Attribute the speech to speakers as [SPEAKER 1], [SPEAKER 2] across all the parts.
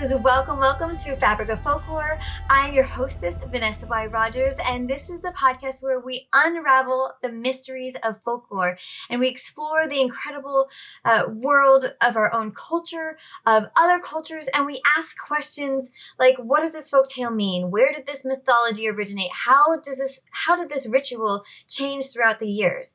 [SPEAKER 1] is welcome to Fabric of Folklore. I'm your hostess, Vanessa Y. Rogers, and this is the podcast where we unravel the mysteries of folklore and we explore the incredible world of our own culture, of other cultures, and we ask questions like, what does this folktale mean? Where did this mythology originate? How did this ritual change throughout the years?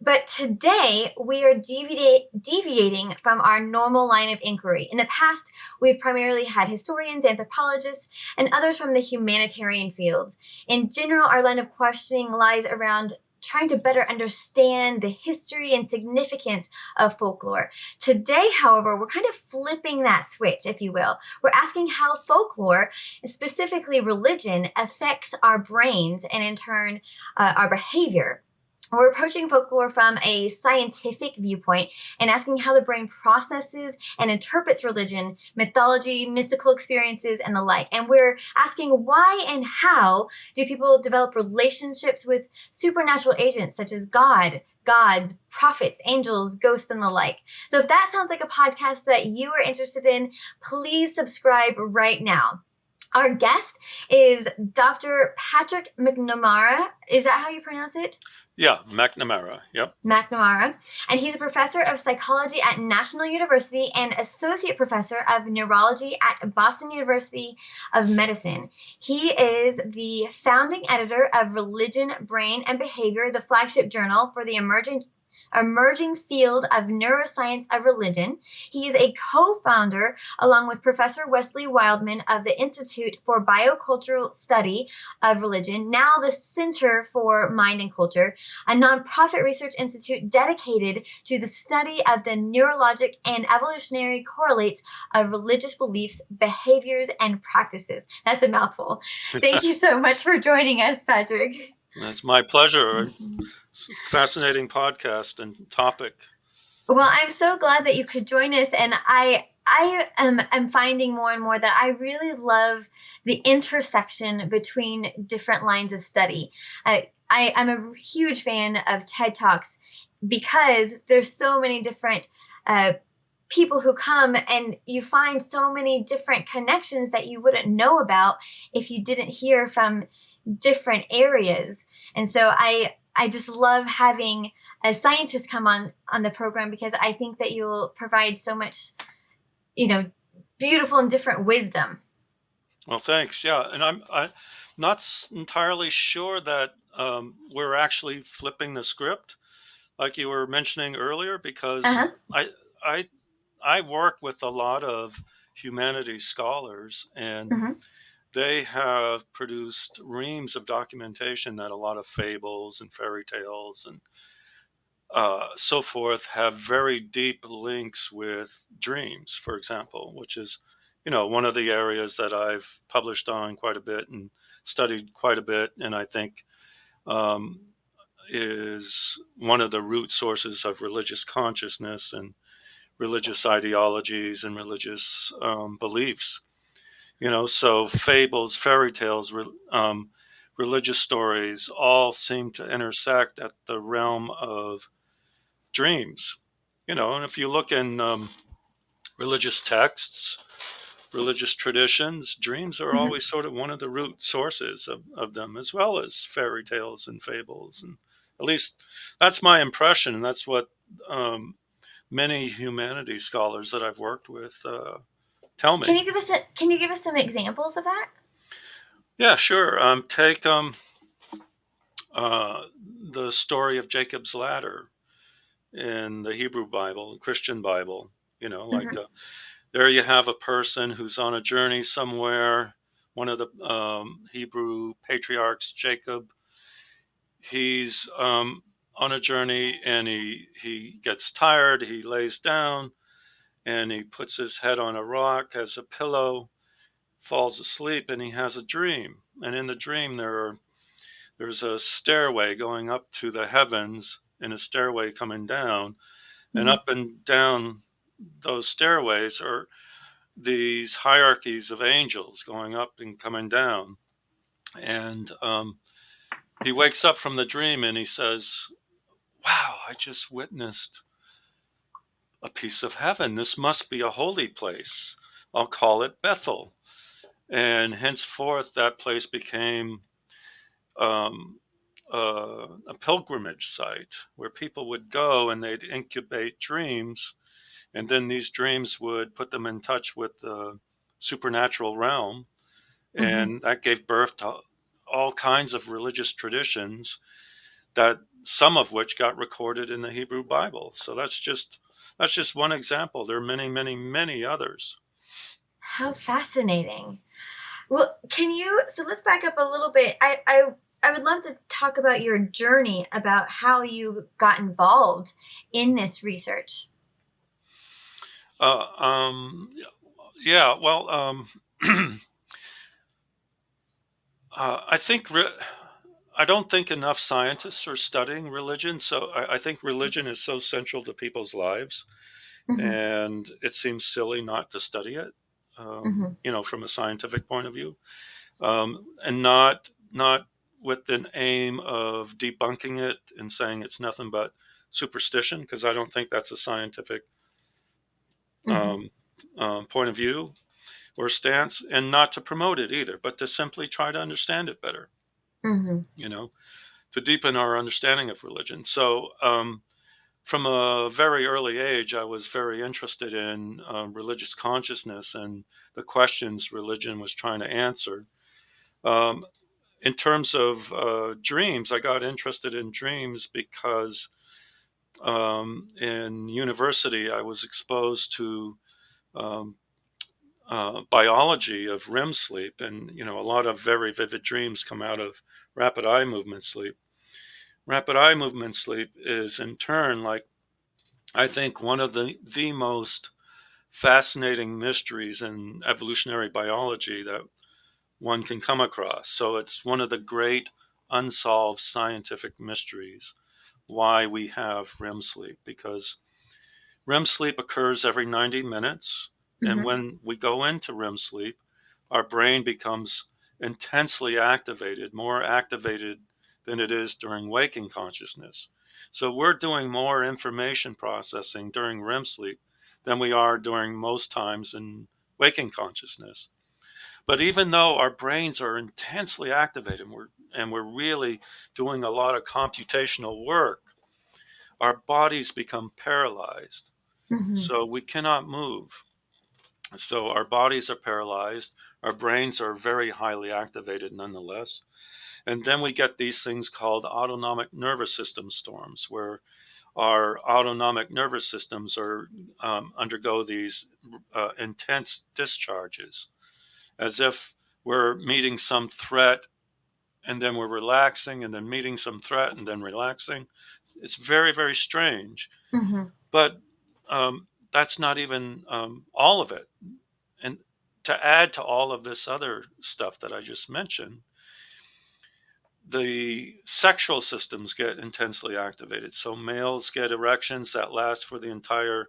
[SPEAKER 1] But today, we are deviating from our normal line of inquiry. In the past, we've primarily had historians, anthropologists, and others from the humanitarian fields. In general, our line of questioning lies around trying to better understand the history and significance of folklore. Today, however, we're kind of flipping that switch, if you will. We're asking how folklore, specifically religion, affects our brains and in turn, our behavior. We're approaching folklore from a scientific viewpoint and asking how the brain processes and interprets religion, mythology, mystical experiences, and the like. And we're asking why and how do people develop relationships with supernatural agents such as God, gods, prophets, angels, ghosts, and the like. So if that sounds like a podcast that you are interested in, please subscribe right now. Our guest is Dr. Patrick McNamara. Is that how you pronounce it?
[SPEAKER 2] Yeah, McNamara. Yep.
[SPEAKER 1] McNamara. And he's a professor of psychology at National University and associate professor of neurology at Boston University of Medicine. He is the founding editor of Religion, Brain, and Behavior, the flagship journal for the emerging field of neuroscience of religion. He is a co-founder, along with Professor Wesley Wildman of the Institute for Biocultural Study of Religion, now the Center for Mind and Culture, a nonprofit research institute dedicated to the study of the neurologic and evolutionary correlates of religious beliefs, behaviors, and practices. That's a mouthful. Thank you so much for joining us, Patrick.
[SPEAKER 2] That's my pleasure. Fascinating podcast and topic.
[SPEAKER 1] Well, I'm so glad that you could join us, and I am finding more and more that I really love the intersection between different lines of study. I'm a huge fan of TED Talks because there's so many different people who come, and you find so many different connections that you wouldn't know about if you didn't hear from different areas. And so I just love having a scientist come on the program because I think that you'll provide so much, beautiful and different wisdom.
[SPEAKER 2] Well, thanks. Yeah, and I'm not entirely sure that we're actually flipping the script, like you were mentioning earlier, because I work with a lot of humanities scholars, and they have produced reams of documentation that a lot of fables and fairy tales and so forth have very deep links with dreams, for example, which is, one of the areas that I've published on quite a bit and studied quite a bit, and I think is one of the root sources of religious consciousness and religious ideologies and religious beliefs. So fables, fairy tales, religious stories all seem to intersect at the realm of dreams. And if you look in religious texts, religious traditions, dreams are always sort of one of the root sources of them, as well as fairy tales and fables. And at least that's my impression, and that's what many humanities scholars that I've worked with tell me.
[SPEAKER 1] Can you give us some examples of that?
[SPEAKER 2] Yeah, sure. Take the story of Jacob's ladder in the Hebrew Bible, the Christian Bible. There you have a person who's on a journey somewhere. One of the Hebrew patriarchs, Jacob, he's on a journey, and he gets tired. He lays down and he puts his head on a rock as a pillow, falls asleep, and he has a dream. And in the dream, there's a stairway going up to the heavens and a stairway coming down. And up and down those stairways are these hierarchies of angels going up and coming down. And he wakes up from the dream and he says, wow, I just witnessed a piece of heaven. This must be a holy place. I'll call it Bethel. And henceforth, that place became um, a pilgrimage site where people would go and they'd incubate dreams, and then these dreams would put them in touch with the supernatural realm,
[SPEAKER 1] Mm-hmm.
[SPEAKER 2] and that gave birth to all kinds of religious traditions that some of which got recorded in the Hebrew Bible. So that's just one example. There are many, many, many others.
[SPEAKER 1] How fascinating. Well, so let's back up a little bit. I would love to talk about your journey, about how you got involved in this research.
[SPEAKER 2] Uh, um, yeah, well, I think I don't think enough scientists are studying religion. So I think religion is so central to people's lives,
[SPEAKER 1] Mm-hmm.
[SPEAKER 2] and it seems silly not to study it.
[SPEAKER 1] Mm-hmm.
[SPEAKER 2] From a scientific point of view, and not with an aim of debunking it and saying it's nothing but superstition, because I don't think that's a scientific
[SPEAKER 1] Mm-hmm.
[SPEAKER 2] um, point of view or stance, and not to promote it either, but to simply try to understand it better.
[SPEAKER 1] Mm-hmm.
[SPEAKER 2] You know, to deepen our understanding of religion. So, from a very early age, I was very interested in religious consciousness and the questions religion was trying to answer. Um, in terms of dreams, I got interested in dreams because in university I was exposed to um, biology of REM sleep, and a lot of very vivid dreams come out of rapid eye movement sleep. Rapid eye movement sleep is in turn, like, I think, one of the most fascinating mysteries in evolutionary biology that one can come across. So it's one of the great unsolved scientific mysteries why we have REM sleep, because REM sleep occurs every 90 minutes. And
[SPEAKER 1] Mm-hmm.
[SPEAKER 2] when we go into REM sleep, our brain becomes intensely activated, more activated than it is during waking consciousness. So we're doing more information processing during REM sleep than we are during most times in waking consciousness. But even though our brains are intensely activated, and we're really doing a lot of computational work, our bodies become paralyzed.
[SPEAKER 1] Mm-hmm.
[SPEAKER 2] So we cannot move. So our bodies are paralyzed. Our brains are very highly activated nonetheless. And then we get these things called autonomic nervous system storms, where our autonomic nervous systems undergo these intense discharges, as if we're meeting some threat and then we're relaxing, and then meeting some threat and then relaxing. It's very, very strange.
[SPEAKER 1] Mm-hmm.
[SPEAKER 2] But that's not even all of it. And to add to all of this other stuff that I just mentioned, the sexual systems get intensely activated. So males get erections that last for the entire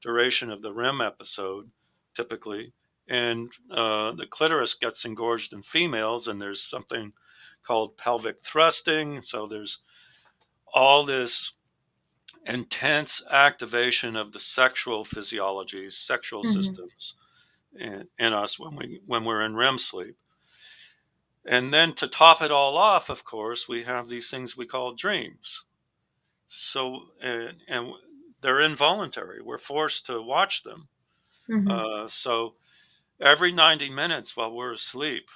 [SPEAKER 2] duration of the REM episode, typically. And the clitoris gets engorged in females, and there's something called pelvic thrusting. So there's all this intense activation of the sexual physiologies, sexual
[SPEAKER 1] Mm-hmm.
[SPEAKER 2] systems in us when we're in REM sleep. And then to top it all off, of course, we have these things we call dreams. So and they're involuntary. We're forced to watch them.
[SPEAKER 1] Mm-hmm.
[SPEAKER 2] So every 90 minutes while we're asleep,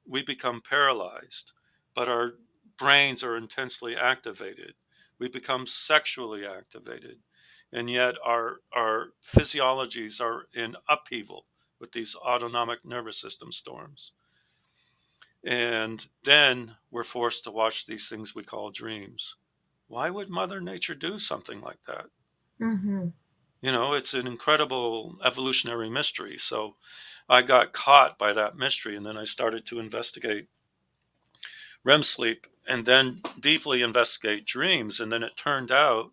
[SPEAKER 2] we become paralyzed, but our brains are intensely activated. We become sexually activated, and yet our physiologies are in upheaval with these autonomic nervous system storms. And then we're forced to watch these things we call dreams. Why would Mother Nature do something like that?
[SPEAKER 1] Mm-hmm.
[SPEAKER 2] It's an incredible evolutionary mystery. So I got caught by that mystery, and then I started to investigate REM sleep and then deeply investigate dreams. And then it turned out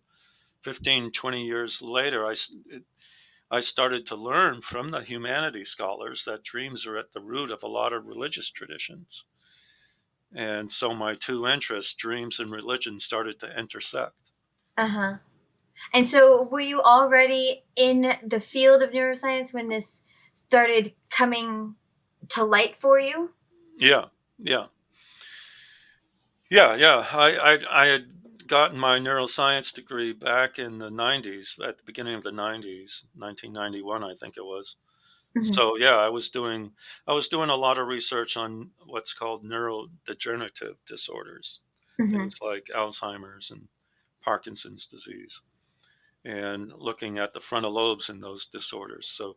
[SPEAKER 2] 15, 20 years later, I started to learn from the humanities scholars that dreams are at the root of a lot of religious traditions. And so my two interests, dreams and religion, started to intersect.
[SPEAKER 1] Uh-huh. And so were you already in the field of neuroscience when this started coming to light for you?
[SPEAKER 2] Yeah, yeah, yeah. I had gotten my neuroscience degree back in the 90s, at the beginning of the 90s, 1991, I think it was.
[SPEAKER 1] Mm-hmm.
[SPEAKER 2] So yeah, I was doing a lot of research on what's called neurodegenerative disorders,
[SPEAKER 1] Mm-hmm.
[SPEAKER 2] things like Alzheimer's and Parkinson's disease, and looking at the frontal lobes in those disorders. So,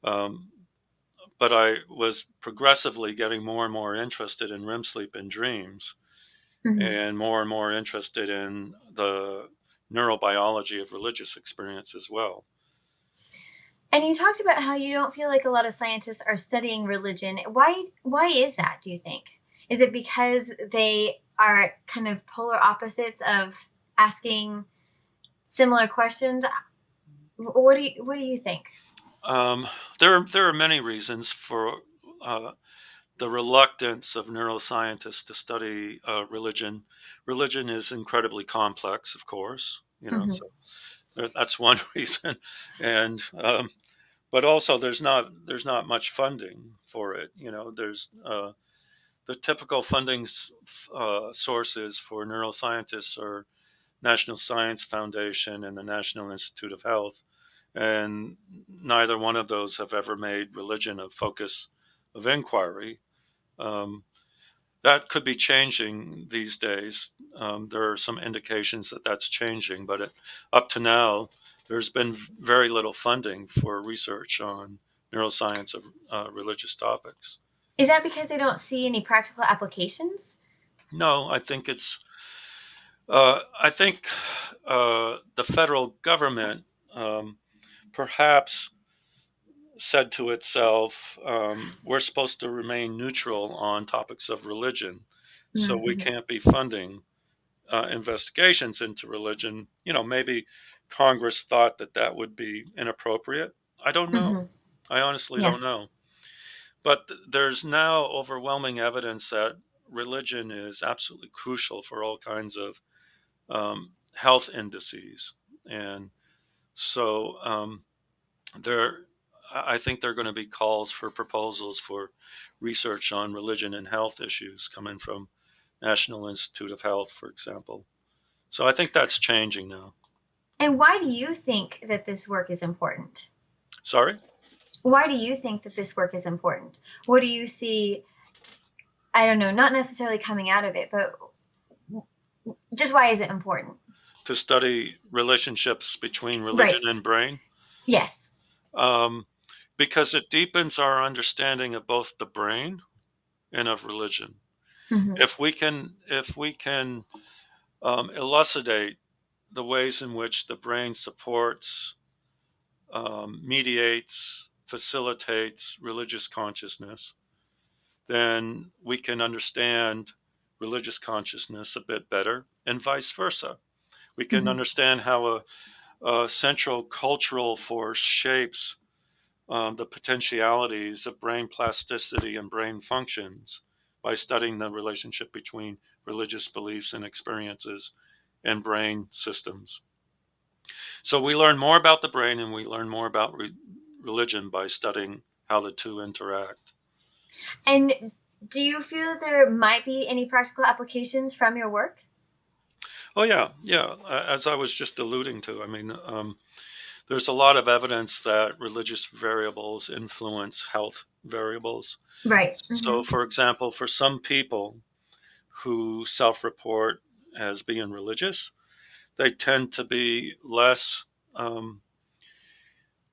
[SPEAKER 2] um, but I was progressively getting more and more interested in REM sleep and dreams,
[SPEAKER 1] Mm-hmm.
[SPEAKER 2] and more interested in the neurobiology of religious experience as well.
[SPEAKER 1] And you talked about how you don't feel like a lot of scientists are studying religion. Why is that, do you think? Is it because they are kind of polar opposites of asking similar questions? What do you think?
[SPEAKER 2] Um, there are many reasons for uh, the reluctance of neuroscientists to study religion. Religion is incredibly complex, of course,
[SPEAKER 1] Mm-hmm.
[SPEAKER 2] so that's one reason, and but also there's not much funding for it. There's the typical funding sources for neuroscientists are National Science Foundation and the National Institute of Health, and neither one of those have ever made religion a focus of inquiry. Um, that could be changing these days. There are some indications that that's changing, but up to now, there's been very little funding for research on neuroscience of religious topics.
[SPEAKER 1] Is that because they don't see any practical applications?
[SPEAKER 2] No, I think the federal government perhaps said to itself, we're supposed to remain neutral on topics of religion, so we
[SPEAKER 1] Mm-hmm.
[SPEAKER 2] can't be funding investigations into religion. Maybe Congress thought that that would be inappropriate. I don't know.
[SPEAKER 1] Mm-hmm.
[SPEAKER 2] I honestly
[SPEAKER 1] Yeah.
[SPEAKER 2] don't know. But there's now overwhelming evidence that religion is absolutely crucial for all kinds of health indices. And so there, I think there are going to be calls for proposals for research on religion and health issues coming from National Institute of Health, for example. So I think that's changing now.
[SPEAKER 1] And why do you think that this work is important?
[SPEAKER 2] Sorry?
[SPEAKER 1] Why do you think that this work is important? What do you see? I don't know, not necessarily coming out of it, but just why is it important?
[SPEAKER 2] To study relationships between religion
[SPEAKER 1] Right.
[SPEAKER 2] and brain,
[SPEAKER 1] Yes.
[SPEAKER 2] um, because it deepens our understanding of both the brain and of religion.
[SPEAKER 1] Mm-hmm.
[SPEAKER 2] If we can elucidate the ways in which the brain supports, mediates, facilitates religious consciousness, then we can understand religious consciousness a bit better, and vice versa. We can
[SPEAKER 1] Mm-hmm.
[SPEAKER 2] understand how a central cultural force shapes the potentialities of brain plasticity and brain functions by studying the relationship between religious beliefs and experiences and brain systems. So we learn more about the brain and we learn more about religion by studying how the two interact.
[SPEAKER 1] And do you feel that there might be any practical applications from your work?
[SPEAKER 2] Oh, yeah, yeah. As I was just alluding to, I mean, there's a lot of evidence that religious variables influence health variables.
[SPEAKER 1] Right. Mm-hmm.
[SPEAKER 2] So, for example, for some people who self report as being religious, they tend to be less um,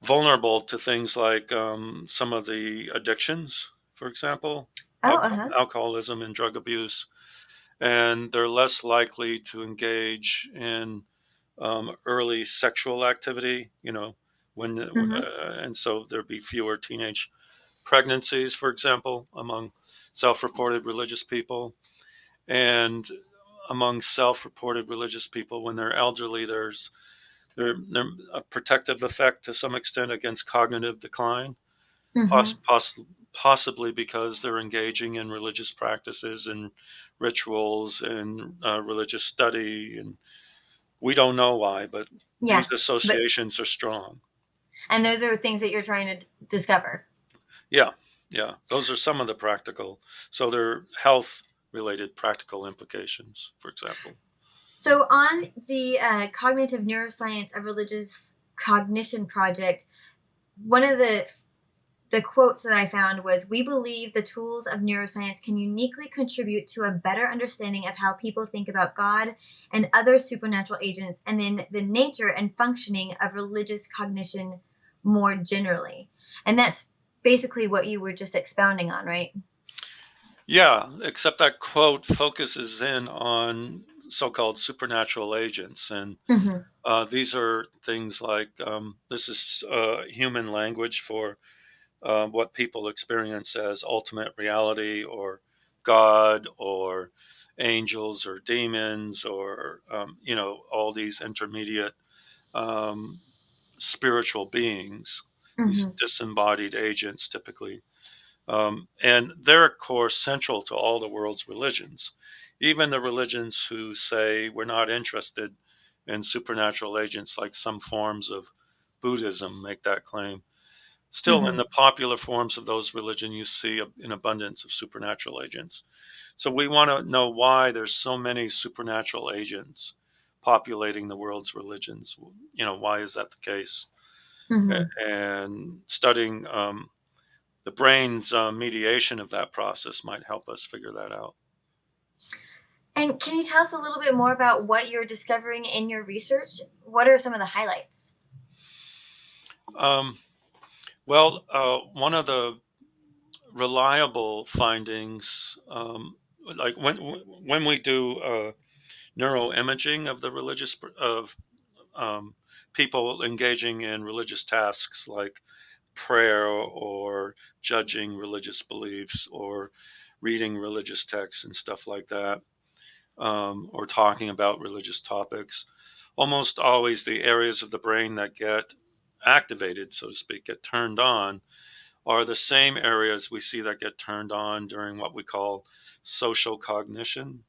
[SPEAKER 2] vulnerable to things like some of the addictions, for example,
[SPEAKER 1] Oh, uh-huh.
[SPEAKER 2] alcoholism and drug abuse, and they're less likely to engage in early sexual activity,
[SPEAKER 1] Mm-hmm.
[SPEAKER 2] and so there'd be fewer teenage pregnancies, for example, among self reported religious people. And among self reported religious people, when they're elderly, there's a protective effect to some extent against cognitive decline,
[SPEAKER 1] Mm-hmm.
[SPEAKER 2] possibly because they're engaging in religious practices and rituals and religious study. And we don't know why, but
[SPEAKER 1] Yeah.
[SPEAKER 2] these
[SPEAKER 1] But
[SPEAKER 2] associations are strong.
[SPEAKER 1] and those are things that you're trying to discover.
[SPEAKER 2] Yeah, yeah. Those are some of the practical. So they're health related practical implications, for example.
[SPEAKER 1] So, on the Cognitive Neuroscience of Religious Cognition project, one of the quotes that I found was, "We believe the tools of neuroscience can uniquely contribute to a better understanding of how people think about God and other supernatural agents, and then the nature and functioning of religious cognition more generally." And that's basically what you were just expounding on, right?
[SPEAKER 2] Yeah, except that quote focuses in on so-called supernatural agents, and
[SPEAKER 1] Mm-hmm.
[SPEAKER 2] these are things like this is human language for what people experience as ultimate reality, or God, or angels, or demons, or all these intermediate um, spiritual beings, these
[SPEAKER 1] Mm-hmm.
[SPEAKER 2] disembodied agents, typically. And they're, of course, central to all the world's religions. Even the religions who say we're not interested in supernatural agents, like some forms of Buddhism, make that claim. Still, in
[SPEAKER 1] Mm-hmm.
[SPEAKER 2] the popular forms of those religions, you see an abundance of supernatural agents. So we want to know why there's so many supernatural agents populating the world's religions. Why is that the case?
[SPEAKER 1] Mm-hmm.
[SPEAKER 2] And studying the brain's mediation of that process might help us figure that out.
[SPEAKER 1] And can you tell us a little bit more about what you're discovering in your research? What are some of the highlights?
[SPEAKER 2] Um, one of the reliable findings, like when we do neuroimaging of the religious of um, people engaging in religious tasks like prayer, or judging religious beliefs, or reading religious texts and stuff like that, or talking about religious topics. Almost always the areas of the brain that get activated, so to speak, get turned on, are the same areas we see that get turned on during what we call social cognition.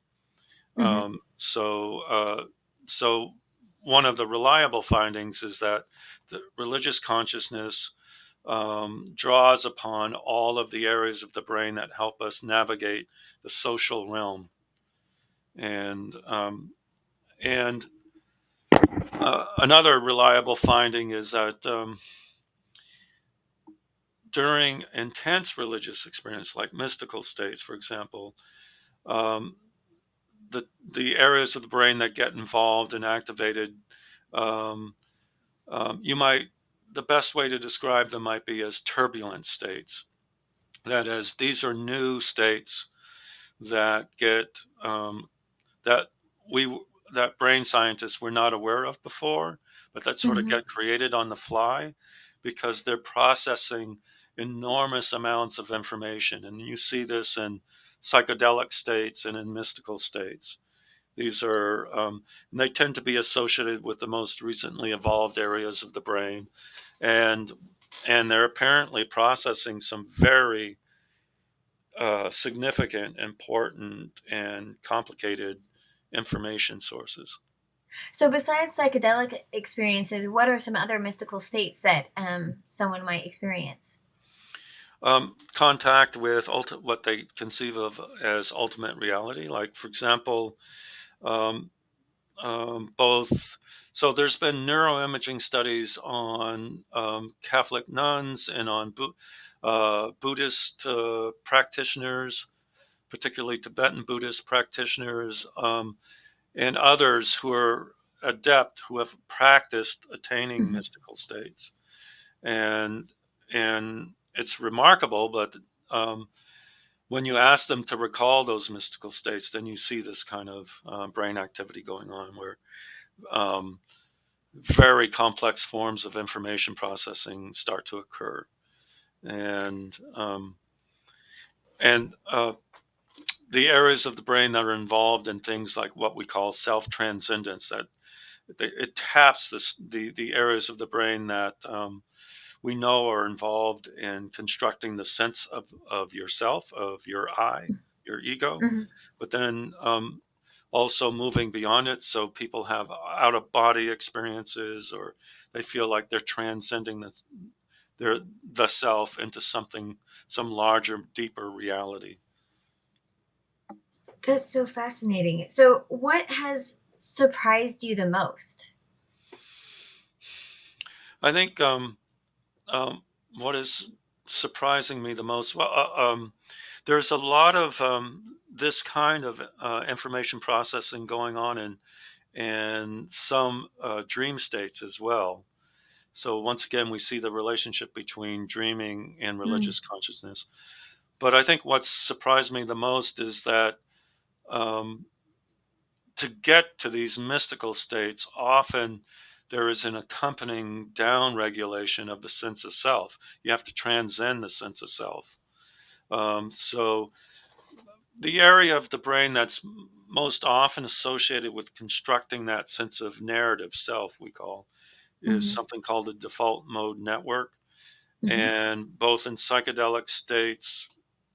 [SPEAKER 1] Mm-hmm.
[SPEAKER 2] Um, so, uh, so one of the reliable findings is that the religious consciousness draws upon all of the areas of the brain that help us navigate the social realm. And another reliable finding is that during intense religious experience, like mystical states, for example, um, the areas of the brain that get involved and activated, um, you might the best way to describe them might be as turbulent states. That is, these are new states that get that we that brain scientists were not aware of before, but that sort of
[SPEAKER 1] Mm-hmm.
[SPEAKER 2] get created on the fly because they're processing enormous amounts of information. And you see this in psychedelic states and in mystical states. These are, and they tend to be associated with the most recently evolved areas of the brain, and they're apparently processing some very significant, important, and complicated information sources.
[SPEAKER 1] So, besides psychedelic experiences, what are some other mystical states that someone might experience?
[SPEAKER 2] Contact with what they conceive of as ultimate reality, like, for example, um, both. So there's been neuroimaging studies on Catholic nuns and on Buddhist practitioners, particularly Tibetan Buddhist practitioners, and others who are adept, who have practiced attaining
[SPEAKER 1] Mm-hmm.
[SPEAKER 2] mystical states. And and it's remarkable, but um, when you ask them to recall those mystical states, then you see this kind of brain activity going on, where um, very complex forms of information processing start to occur. And um, and uh, the areas of the brain that are involved in things like what we call self-transcendence, that it taps the areas of the brain that we know are involved in constructing the sense of yourself, of your I, your ego,
[SPEAKER 1] Mm-hmm.
[SPEAKER 2] but then also moving beyond it. So people have out of body experiences, or they feel like they're transcending the self into some larger, deeper reality.
[SPEAKER 1] That's so fascinating. So, what has surprised you the most?
[SPEAKER 2] I think what is surprising me the most, well, there's a lot of this kind of information processing going on in some dream states as well. So once again, we see the relationship between dreaming and
[SPEAKER 1] Mm,
[SPEAKER 2] religious consciousness. But I think what's surprised me the most is that um, to get to these mystical states, often there is an accompanying down regulation of the sense of self. You have to transcend the sense of self. So the area of the brain that's most often associated with constructing that sense of narrative self, we call, is
[SPEAKER 1] mm-hmm,
[SPEAKER 2] something called the default mode network.
[SPEAKER 1] mm-hmm,
[SPEAKER 2] And both in psychedelic states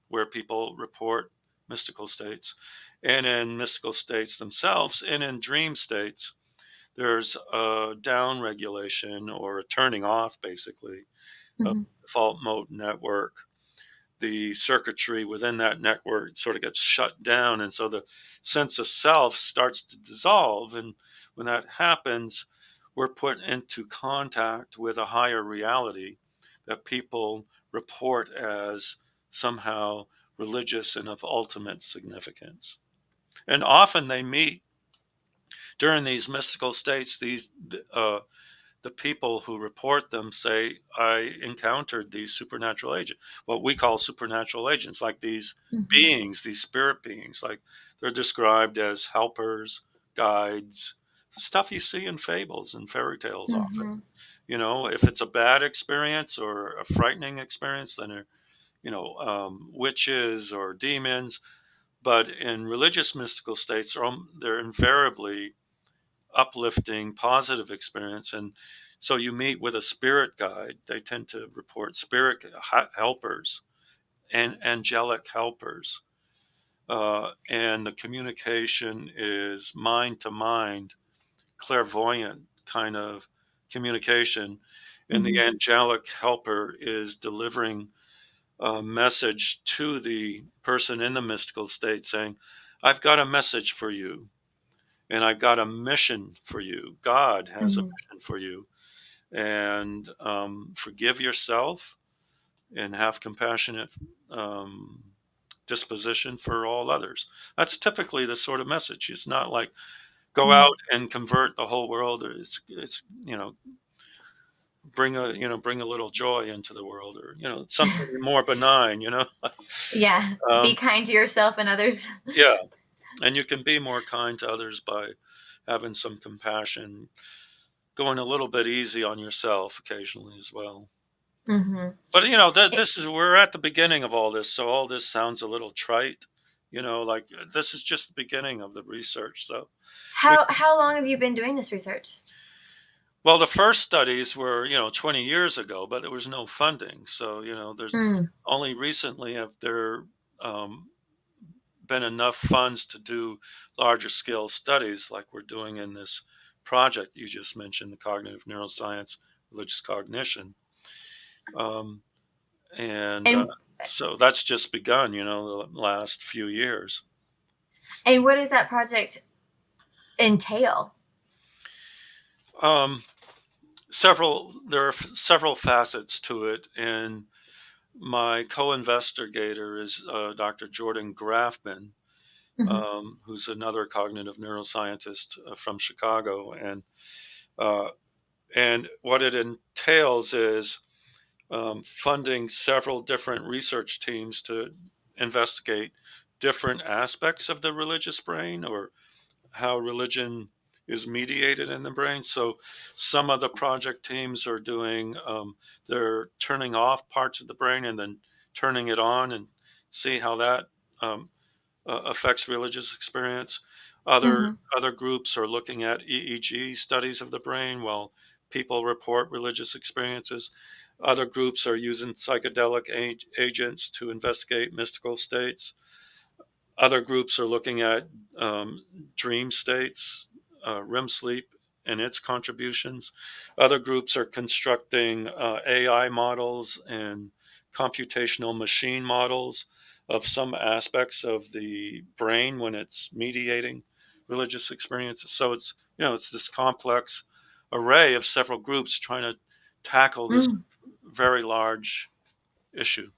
[SPEAKER 2] where people report mystical states and in mystical states themselves and in dream states, there's a down regulation or a turning off basically of
[SPEAKER 1] mm-hmm,
[SPEAKER 2] the default mode network. The circuitry within that network sort of gets shut down, and so the sense of self starts to dissolve. And when that happens, we're put into contact with a higher reality that people report as somehow religious and of ultimate significance. And often they meet during these mystical states. Uh, the people who report them say, I encountered these supernatural agents, what we call supernatural agents, like these
[SPEAKER 1] mm-hmm,
[SPEAKER 2] beings, these spirit beings, like they're described as helpers, guides, stuff you see in fables and fairy tales often.
[SPEAKER 1] mm-hmm,
[SPEAKER 2] If it's a bad experience or a frightening experience, then they're, witches or demons. But in religious mystical states, they're invariably uplifting, positive experience. And so you meet with a spirit guide. They tend to report spirit helpers and angelic helpers. And the communication is mind to mind, clairvoyant kind of communication. And the
[SPEAKER 1] mm-hmm,
[SPEAKER 2] angelic helper is delivering a message to the person in the mystical state saying, I've got a message for you, and I've got a mission for you. God has a
[SPEAKER 1] mm-hmm.
[SPEAKER 2] mission for you. And forgive yourself and have compassionate um, disposition for all others. That's typically the sort of message. It's not like go
[SPEAKER 1] Mm.
[SPEAKER 2] out and convert the whole world, or it's bring a little joy into the world, or something more benign.
[SPEAKER 1] Yeah, be
[SPEAKER 2] um,
[SPEAKER 1] kind to yourself and others.
[SPEAKER 2] yeah, and you can be more kind to others by having some compassion, going a little bit easy on yourself occasionally as well.
[SPEAKER 1] Mm-hmm.
[SPEAKER 2] But this is we're at the beginning of all this, so all this sounds a little trite. Like this is just the beginning of the research. So, we,
[SPEAKER 1] How long have you been doing this research?
[SPEAKER 2] well, the first studies were 20 years ago, but there was no funding. So there's
[SPEAKER 1] Mm,
[SPEAKER 2] only recently have there um, been enough funds to do larger scale studies like we're doing in this project you just mentioned, the cognitive neuroscience, religious cognition. Um, and
[SPEAKER 1] and
[SPEAKER 2] so that's just begun, the last few years.
[SPEAKER 1] what does that project entail?
[SPEAKER 2] Um, there are several facets to it, and my co-investigator is Dr. Jordan Grafman,
[SPEAKER 1] Mm-hmm,
[SPEAKER 2] who's another cognitive neuroscientist from Chicago, uh, and what it entails is funding several different research teams to investigate different aspects of the religious brain, or how religion is mediated in the brain. So some of the project teams are doing, they're turning off parts of the brain and then turning it on, and see how that um, affects religious experience. Other
[SPEAKER 1] mm-hmm,
[SPEAKER 2] other groups are looking at EEG studies of the brain while people report religious experiences. Other groups are using psychedelic agents to investigate mystical states. Other groups are looking at dream states, REM sleep and its contributions. Other groups are constructing AI models and computational machine models of some aspects of the brain when it's mediating religious experiences. So it's this complex array of several groups trying to tackle this
[SPEAKER 1] Mm.
[SPEAKER 2] very large issue.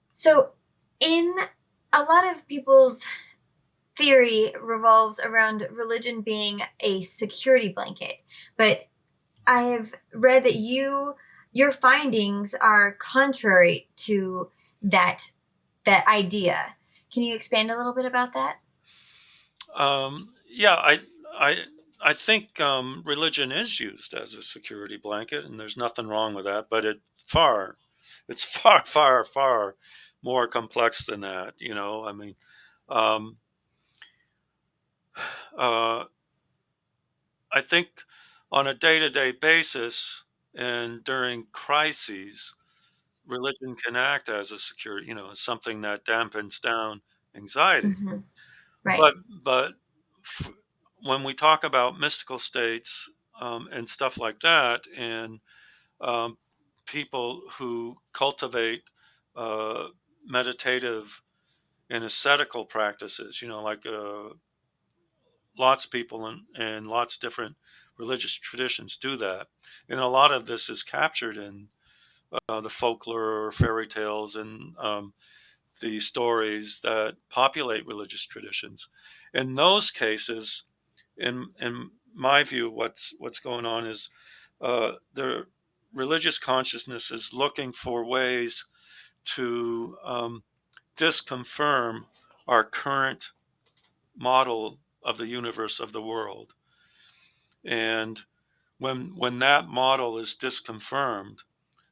[SPEAKER 1] So, in a lot of people's theory revolves around religion being a security blanket, but I have read that your findings are contrary to that that idea. Can you expand a little bit about that?
[SPEAKER 2] Yeah, I, I think religion is used as a security blanket, and there's nothing wrong with that. But it's far, far, far more complex than that. I mean, um, uh, I think on a day-to-day basis and during crises, religion can act as a security, as something that dampens down anxiety.
[SPEAKER 1] Hmm. Right.
[SPEAKER 2] But f- when we talk about mystical states and stuff like that, and um, people who cultivate uh, meditative and ascetical practices, like lots of people and lots of different religious traditions do that, and a lot of this is captured in the folklore or fairy tales and the stories that populate religious traditions. In those cases, in my view, what's going on is the religious consciousness is looking for ways to disconfirm our current model of the universe of the world. And when that model is disconfirmed,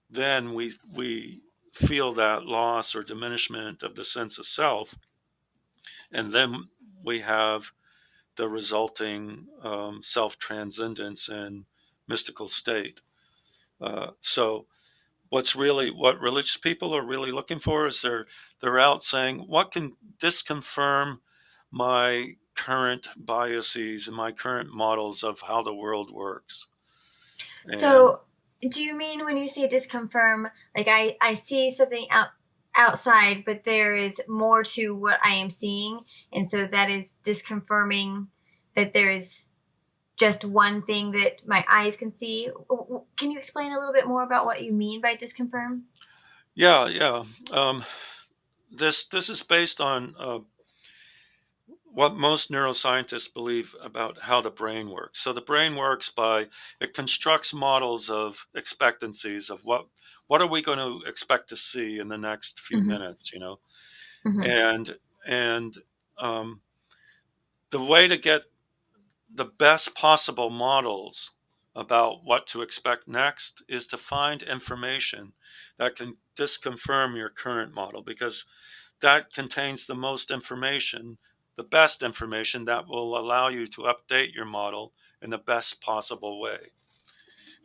[SPEAKER 2] then we feel that loss or diminishment of the sense of self, and then we have the resulting self transcendence and mystical state. So what religious people are really looking for is they're out saying what can disconfirm my current biases and my current models of how the world works. And
[SPEAKER 1] So, do you mean when you say disconfirm, like I see something outside, but there is more to what I am seeing, and so that is disconfirming that there is just one thing that my eyes can see? Can you explain a little bit more about what you mean by disconfirm?
[SPEAKER 2] yeah, yeah, um, this is based on what most neuroscientists believe about how the brain works. So the brain works by it constructs models of expectancies of what are we going to expect to see in the next few
[SPEAKER 1] Hmm.
[SPEAKER 2] minutes,
[SPEAKER 1] Hmm.
[SPEAKER 2] and and um, the way to get the best possible models about what to expect next is to find information that can disconfirm your current model, because that contains the most information, the best information that will allow you to update your model in the best possible way.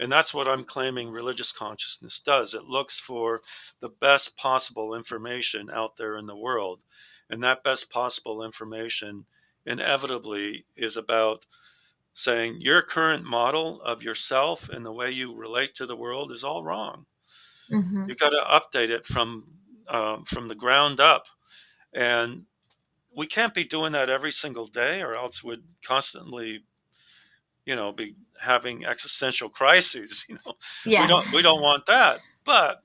[SPEAKER 2] And that's what I'm claiming religious consciousness does. It looks for the best possible information out there in the world. And that best possible information inevitably is about saying your current model of yourself and the way you relate to the world is all wrong.
[SPEAKER 1] Hmm.
[SPEAKER 2] You've got to update it from the ground up. And we can't be doing that every single day, or else we'd constantly, be having existential crises. We
[SPEAKER 1] Yeah.
[SPEAKER 2] don't want that. But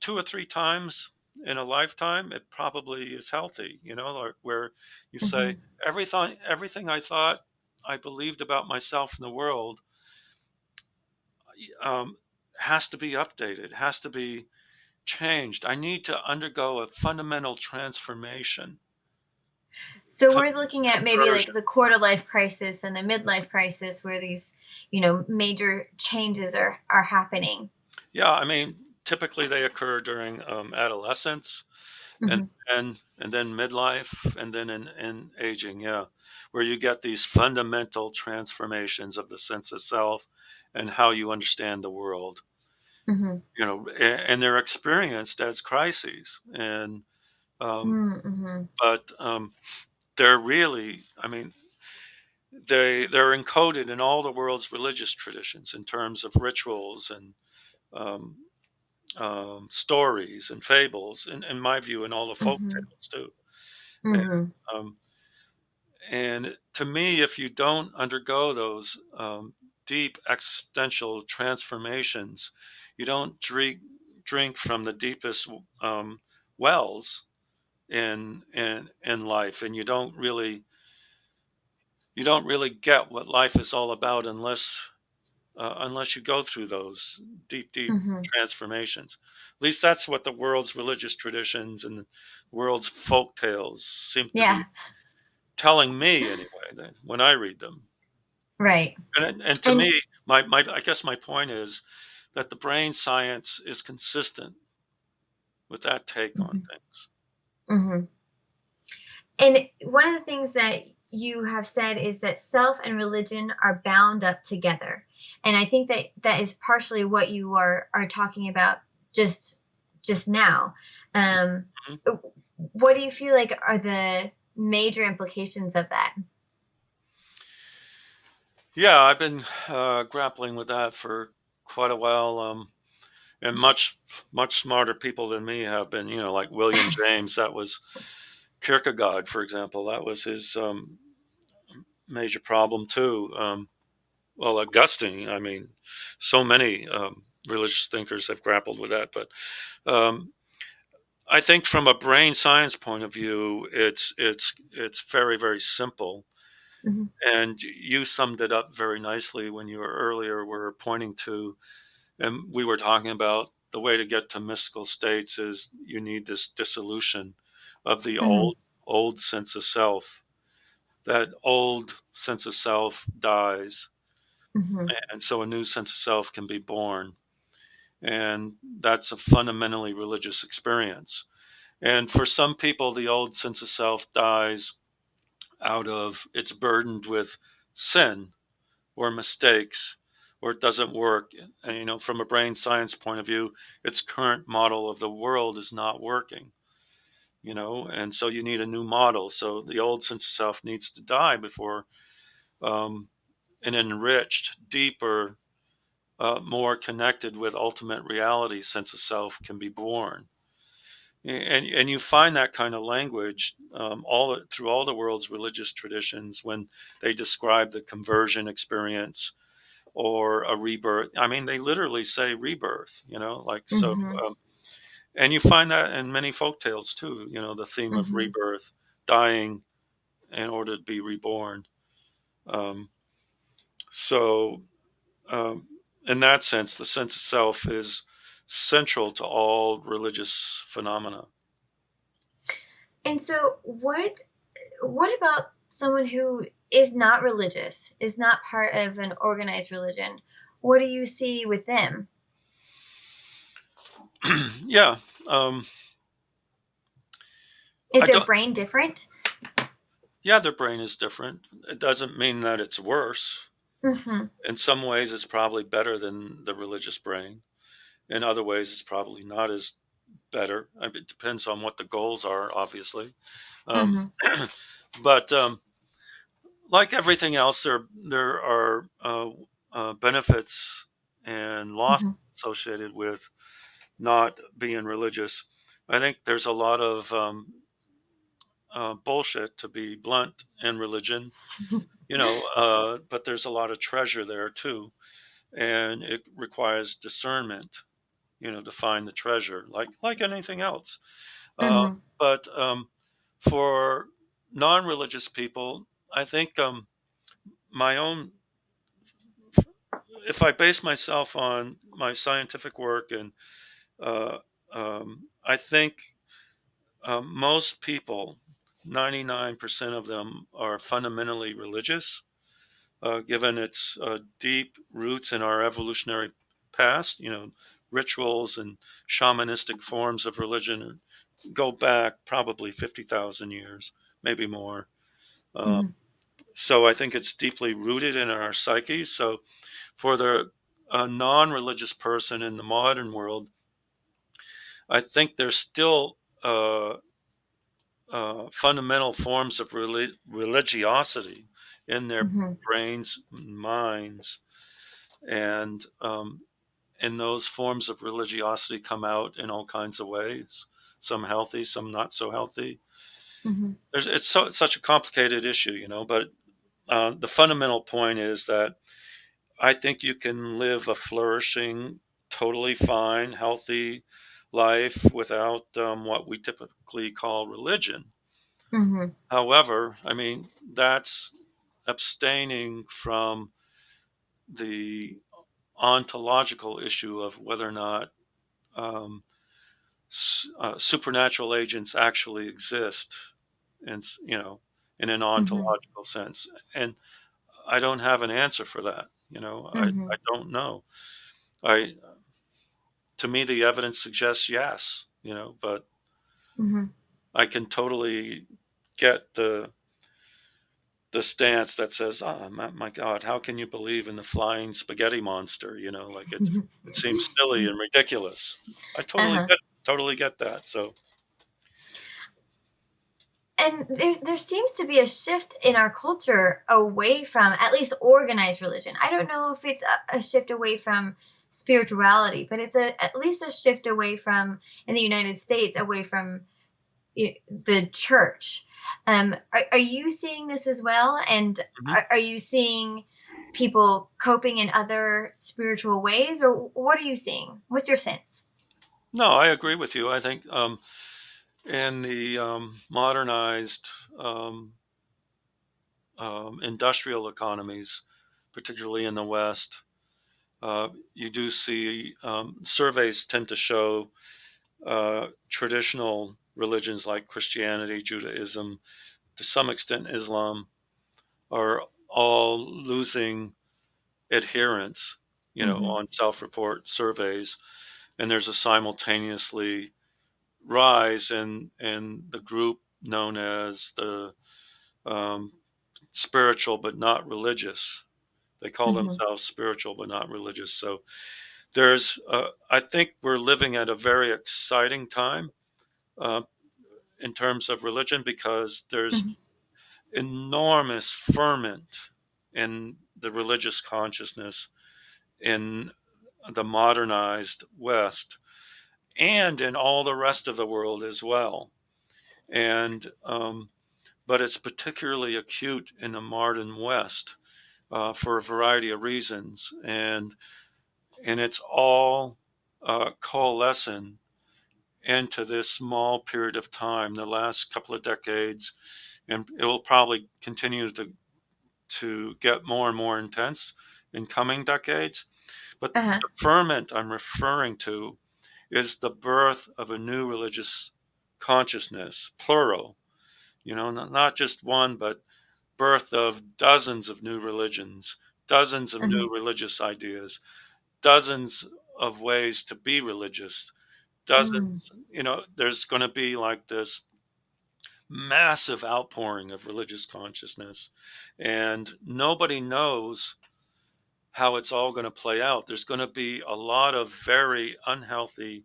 [SPEAKER 2] 2 or 3 times in a lifetime, it probably is healthy. Where you say
[SPEAKER 1] Hmm.
[SPEAKER 2] everything I thought I believed about myself in the world um, has to be updated, has to be changed. I need to undergo a fundamental transformation,
[SPEAKER 1] So we're looking at maybe like
[SPEAKER 2] conversion.
[SPEAKER 1] the quarter life crisis and the midlife crisis where these, major changes are happening.
[SPEAKER 2] Yeah, I mean, typically they occur during adolescence, and
[SPEAKER 1] Hmm.
[SPEAKER 2] then midlife, and then in aging. Yeah, where you get these fundamental transformations of the sense of self and how you understand the world.
[SPEAKER 1] Hmm.
[SPEAKER 2] And they're experienced as crises, and um,
[SPEAKER 1] Hmm.
[SPEAKER 2] but they're really, I mean, they're encoded in all the world's religious traditions in terms of rituals and um, stories and fables, in my view, and all the folk
[SPEAKER 1] Mm-hmm.
[SPEAKER 2] tales too. And,
[SPEAKER 1] Mm-hmm.
[SPEAKER 2] um, and to me, if you don't undergo those deep existential transformations, you don't drink from the deepest um, wells in life, and you don't really get what life is all about unless you go through those deep
[SPEAKER 1] Mm-hmm.
[SPEAKER 2] transformations. At least that's what the world's religious traditions and the world's folk tales seem to be
[SPEAKER 1] Yeah.
[SPEAKER 2] telling me anyway, when I read them.
[SPEAKER 1] Right.
[SPEAKER 2] And to
[SPEAKER 1] And
[SPEAKER 2] me, my I guess my point is that the brain science is consistent with that take on
[SPEAKER 1] mhm,
[SPEAKER 2] things.
[SPEAKER 1] mhm. And one of the things that you have said is that self and religion are bound up together. And I think that that is partially what you are talking about just just now. Um,
[SPEAKER 2] Mhm.
[SPEAKER 1] what do you feel like are the major implications of that?
[SPEAKER 2] Yeah, I've been grappling with that for quite a while, and much smarter people than me have been. Like William James. That was Kierkegaard, for example. That was his major problem too. Well, Augustine. I mean, so many religious thinkers have grappled with that. But um, I think from a brain science point of view, it's very simple.
[SPEAKER 1] Mhm,
[SPEAKER 2] And you summed it up very nicely when you were pointing to, and we were talking about the way to get to mystical states is you need this dissolution of the
[SPEAKER 1] mhm,
[SPEAKER 2] old sense of self. That old sense of self dies,
[SPEAKER 1] mhm,
[SPEAKER 2] and so a new sense of self can be born. And that's a fundamentally religious experience. And for some people, the old sense of self dies out of it's burdened with sin or mistakes, or it doesn't work. And, from a brain science point of view, its current model of the world is not working. And so you need a new model. So the old sense of self needs to die before um, an enriched, deeper, more connected with ultimate reality sense of self can be born. And you find that kind of language through all the world's religious traditions when they describe the conversion experience or a rebirth. I mean, they literally say rebirth, like so.
[SPEAKER 1] mhm,
[SPEAKER 2] Um, and you find that in many folk tales too. The theme of
[SPEAKER 1] mhm.
[SPEAKER 2] rebirth, dying in order to be reborn. Um, so, um, in that sense, the sense of self is central to all religious phenomena.
[SPEAKER 1] And so what about someone who is not religious, is not part of an organized religion? What do you see with them?
[SPEAKER 2] Yeah, um,
[SPEAKER 1] Is
[SPEAKER 2] I
[SPEAKER 1] their
[SPEAKER 2] don't.
[SPEAKER 1] brain different?
[SPEAKER 2] Yeah, their brain is different. It doesn't mean that it's worse.
[SPEAKER 1] Mhm,
[SPEAKER 2] In some ways, it's probably better than the religious brain. In other ways, it's probably not as better. I mean, it depends on what the goals are, obviously. Um,
[SPEAKER 1] mhm,
[SPEAKER 2] but like everything else, there are benefits and losses
[SPEAKER 1] mhm,
[SPEAKER 2] associated with not being religious. I think there's a lot of bullshit, to be blunt, in religion, but there's a lot of treasure there too, and it requires discernment, to find the treasure, like anything else. Uh,
[SPEAKER 1] mhm,
[SPEAKER 2] but for non-religious people, I think my own, if I base myself on my scientific work, and uh, I think most people, 99% of them, are fundamentally religious, given its deep roots in our evolutionary past. Rituals and shamanistic forms of religion go back probably 50,000 years, maybe more. Uh,
[SPEAKER 1] mhm.
[SPEAKER 2] so I think it's deeply rooted in our psyche. So for the non religious person in the modern world, I think there's still fundamental forms of religiosity in their
[SPEAKER 1] Mm-hmm.
[SPEAKER 2] brains, minds, and those forms of religiosity come out in all kinds of ways. Some healthy, some not so healthy.
[SPEAKER 1] Mm-hmm.
[SPEAKER 2] It's such a complicated issue, but the fundamental point is that I think you can live a flourishing, totally fine, healthy life without what we typically call religion.
[SPEAKER 1] Mm-hmm.
[SPEAKER 2] However, I mean, that's abstaining from the ontological issue of whether or not um, supernatural agents actually exist, and in an
[SPEAKER 1] Mm-hmm.
[SPEAKER 2] ontological sense. And I don't have an answer for that.
[SPEAKER 1] Mm-hmm.
[SPEAKER 2] I don't know. I To me, the evidence suggests yes. But
[SPEAKER 1] Mm-hmm.
[SPEAKER 2] I can totally get the stance that says, "Oh my God, how can you believe in the flying spaghetti monster?" Like it seems silly and ridiculous. I
[SPEAKER 1] Uh-huh.
[SPEAKER 2] totally get that. So,
[SPEAKER 1] And there seems to be a shift in our culture away from at least organized religion. I don't know if it's a shift away from spirituality, but it's at least a shift away from, in the United States, away from the church. Are you seeing this as well? And
[SPEAKER 2] mhm.
[SPEAKER 1] are you seeing people coping in other spiritual ways, or what are you seeing? What's your sense?
[SPEAKER 2] No, I agree with you. I think in the modernized um, industrial economies, particularly in the West, you do see surveys tend to show traditional religions like Christianity, Judaism, to some extent Islam, are all losing adherents,
[SPEAKER 1] Mm-hmm.
[SPEAKER 2] on self-report surveys, and there's a simultaneously rise in the group known as the um, spiritual but not religious. They call
[SPEAKER 1] Mm-hmm.
[SPEAKER 2] themselves spiritual but not religious. So I think we're living at a very exciting time uh, in terms of religion, because there's
[SPEAKER 1] Mm-hmm.
[SPEAKER 2] enormous ferment in the religious consciousness in the modernized West and in all the rest of the world as well. And but it's particularly acute in the modern West for a variety of reasons, and it's all coalescing into this small period of time, the last couple of decades, and it will probably continue to get more and more intense in coming decades. But
[SPEAKER 1] Uh-huh.
[SPEAKER 2] the ferment I'm referring to is the birth of a new religious consciousness, plural, not just one, but birth of dozens of new religions, dozens of
[SPEAKER 1] Mm-hmm.
[SPEAKER 2] new religious ideas, dozens of ways to be religious, dozens, there's going to be like this massive outpouring of religious consciousness, and nobody knows how it's all going to play out. There's going to be a lot of very unhealthy,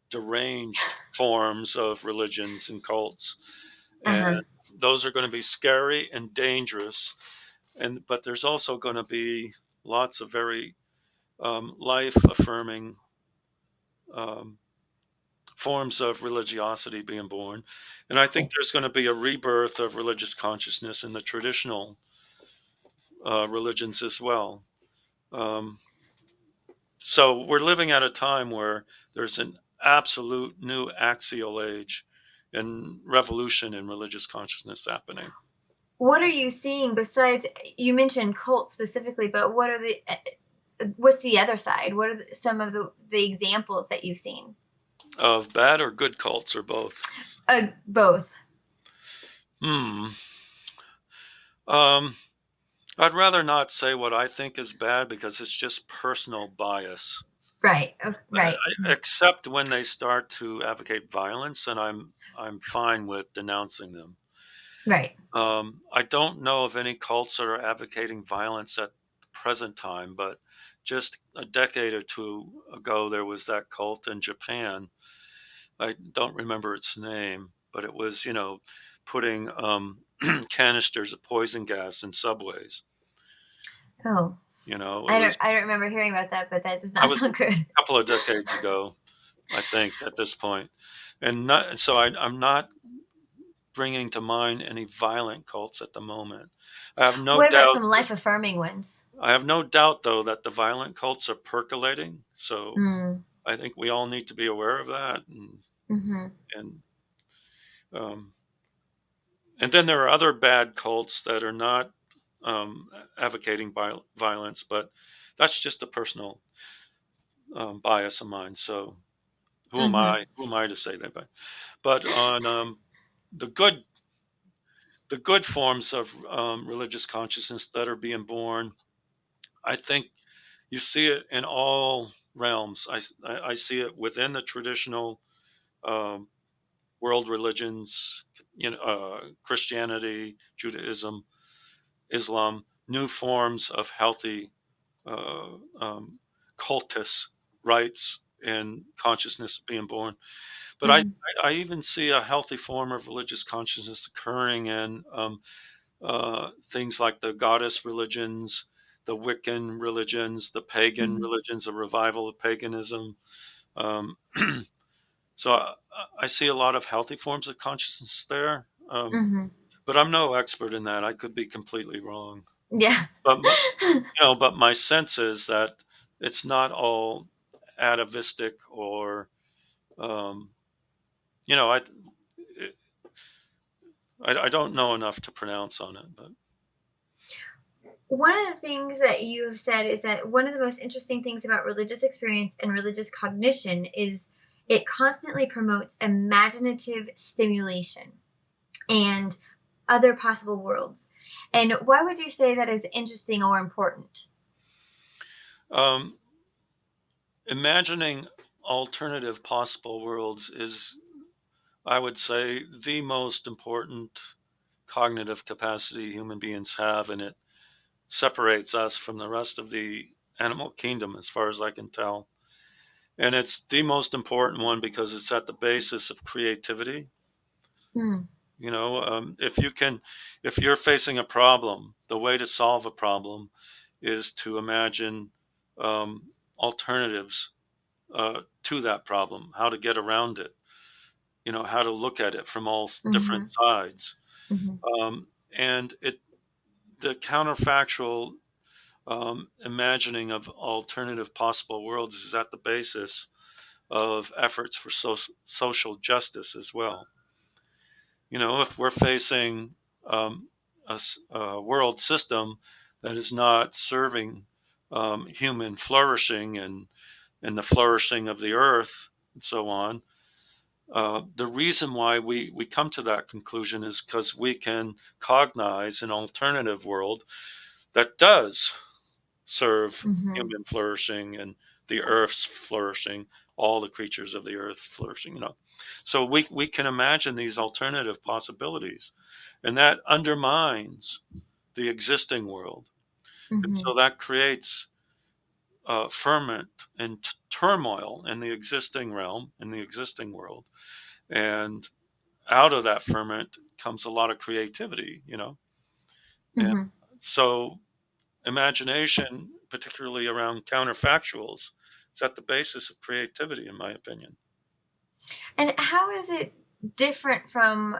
[SPEAKER 2] deranged forms of religions and cults, and
[SPEAKER 1] Uh-huh.
[SPEAKER 2] those are going to be scary and dangerous. But there's also going to be lots of very life affirming um, forms of religiosity being born. And I think there's going to be a rebirth of religious consciousness in the traditional religions as well. Um, so we're living at a time where there's an absolute new axial age and revolution in religious consciousness happening.
[SPEAKER 1] What are you seeing besides, you mentioned cults specifically, but what are what's the other side? What are some of the examples that you've seen?
[SPEAKER 2] Of bad or good cults, or both?
[SPEAKER 1] Both.
[SPEAKER 2] Hmm. Um, I'd rather not say what I think is bad because it's just personal bias.
[SPEAKER 1] Right. Right.
[SPEAKER 2] Except when they start to advocate violence, and I'm fine with denouncing them.
[SPEAKER 1] Right.
[SPEAKER 2] I don't know of any cults that are advocating violence at the present time, but just a decade or two ago, there was that cult in Japan. I don't remember its name, but it was, putting canisters of poison gas in subways.
[SPEAKER 1] Oh,
[SPEAKER 2] You know,
[SPEAKER 1] I don't remember hearing about that, but that does
[SPEAKER 2] that
[SPEAKER 1] not
[SPEAKER 2] was a
[SPEAKER 1] sound good.
[SPEAKER 2] couple of decades ago, I think, at this point. And not, so I'm not bringing to mind any violent cults at the moment. I have no
[SPEAKER 1] What about
[SPEAKER 2] doubt.
[SPEAKER 1] some life affirming ones?
[SPEAKER 2] I have no doubt, though, that the violent cults are percolating. So
[SPEAKER 1] Mm,
[SPEAKER 2] I think we all need to be aware of that,
[SPEAKER 1] mm-hmm,
[SPEAKER 2] and um, and then there are other bad cults that are not um, advocating violence, but that's just a personal bias of mine. So who am
[SPEAKER 1] mm-hmm,
[SPEAKER 2] I? Who am I to say that? But on the good, the good forms of religious consciousness that are being born, I think you see it in all realms. I see it within the traditional um, world religions, Christianity, Judaism, Islam, new forms of healthy uh, um, cultists, rites, and consciousness being born. But
[SPEAKER 1] mm-hmm,
[SPEAKER 2] I even see a healthy form of religious consciousness occurring in things like the goddess religions, the Wiccan religions, the pagan
[SPEAKER 1] mm-hmm,
[SPEAKER 2] religions, a revival of paganism. Um, so I see a lot of healthy forms of consciousness there.
[SPEAKER 1] mm-hmm.
[SPEAKER 2] But I'm no expert in that. I could be completely wrong.
[SPEAKER 1] Yeah.
[SPEAKER 2] But but my sense is that it's not all atavistic or um, you know, I don't know enough to pronounce on it, but
[SPEAKER 1] One of the things that you have said is that one of the most interesting things about religious experience and religious cognition is it constantly promotes imaginative stimulation and other possible worlds. And why would you say that is interesting or important?
[SPEAKER 2] um, imagining alternative possible worlds is, I would say, the most important cognitive capacity human beings have, and it separates us from the rest of the animal kingdom, as far as I can tell. And it's the most important one because it's at the basis of creativity.
[SPEAKER 1] Hmm.
[SPEAKER 2] If you can, if you're facing a problem, the way to solve a problem is to imagine alternatives to that problem, how to get around it, how to look at it from all different
[SPEAKER 1] Mm-hmm.
[SPEAKER 2] sides.
[SPEAKER 1] Mm-hmm.
[SPEAKER 2] And the counterfactual imagining of alternative possible worlds is at the basis of efforts for social justice as well. If we're facing a world system that is not serving human flourishing and the flourishing of the earth and so on, the reason why we come to that conclusion is because we can cognize an alternative world that does serve
[SPEAKER 1] Mm-hmm.
[SPEAKER 2] human flourishing and the earth's flourishing, all the creatures of the earth flourishing. So we can imagine these alternative possibilities, and that undermines the existing world. And
[SPEAKER 1] Mm-hmm.
[SPEAKER 2] so that creates ferment and turmoil in the existing realm, in the existing world. And out of that ferment comes a lot of creativity. And
[SPEAKER 1] Mm-hmm.
[SPEAKER 2] so imagination, particularly around counterfactuals, is at the basis of creativity, in my opinion.
[SPEAKER 1] And how is it different from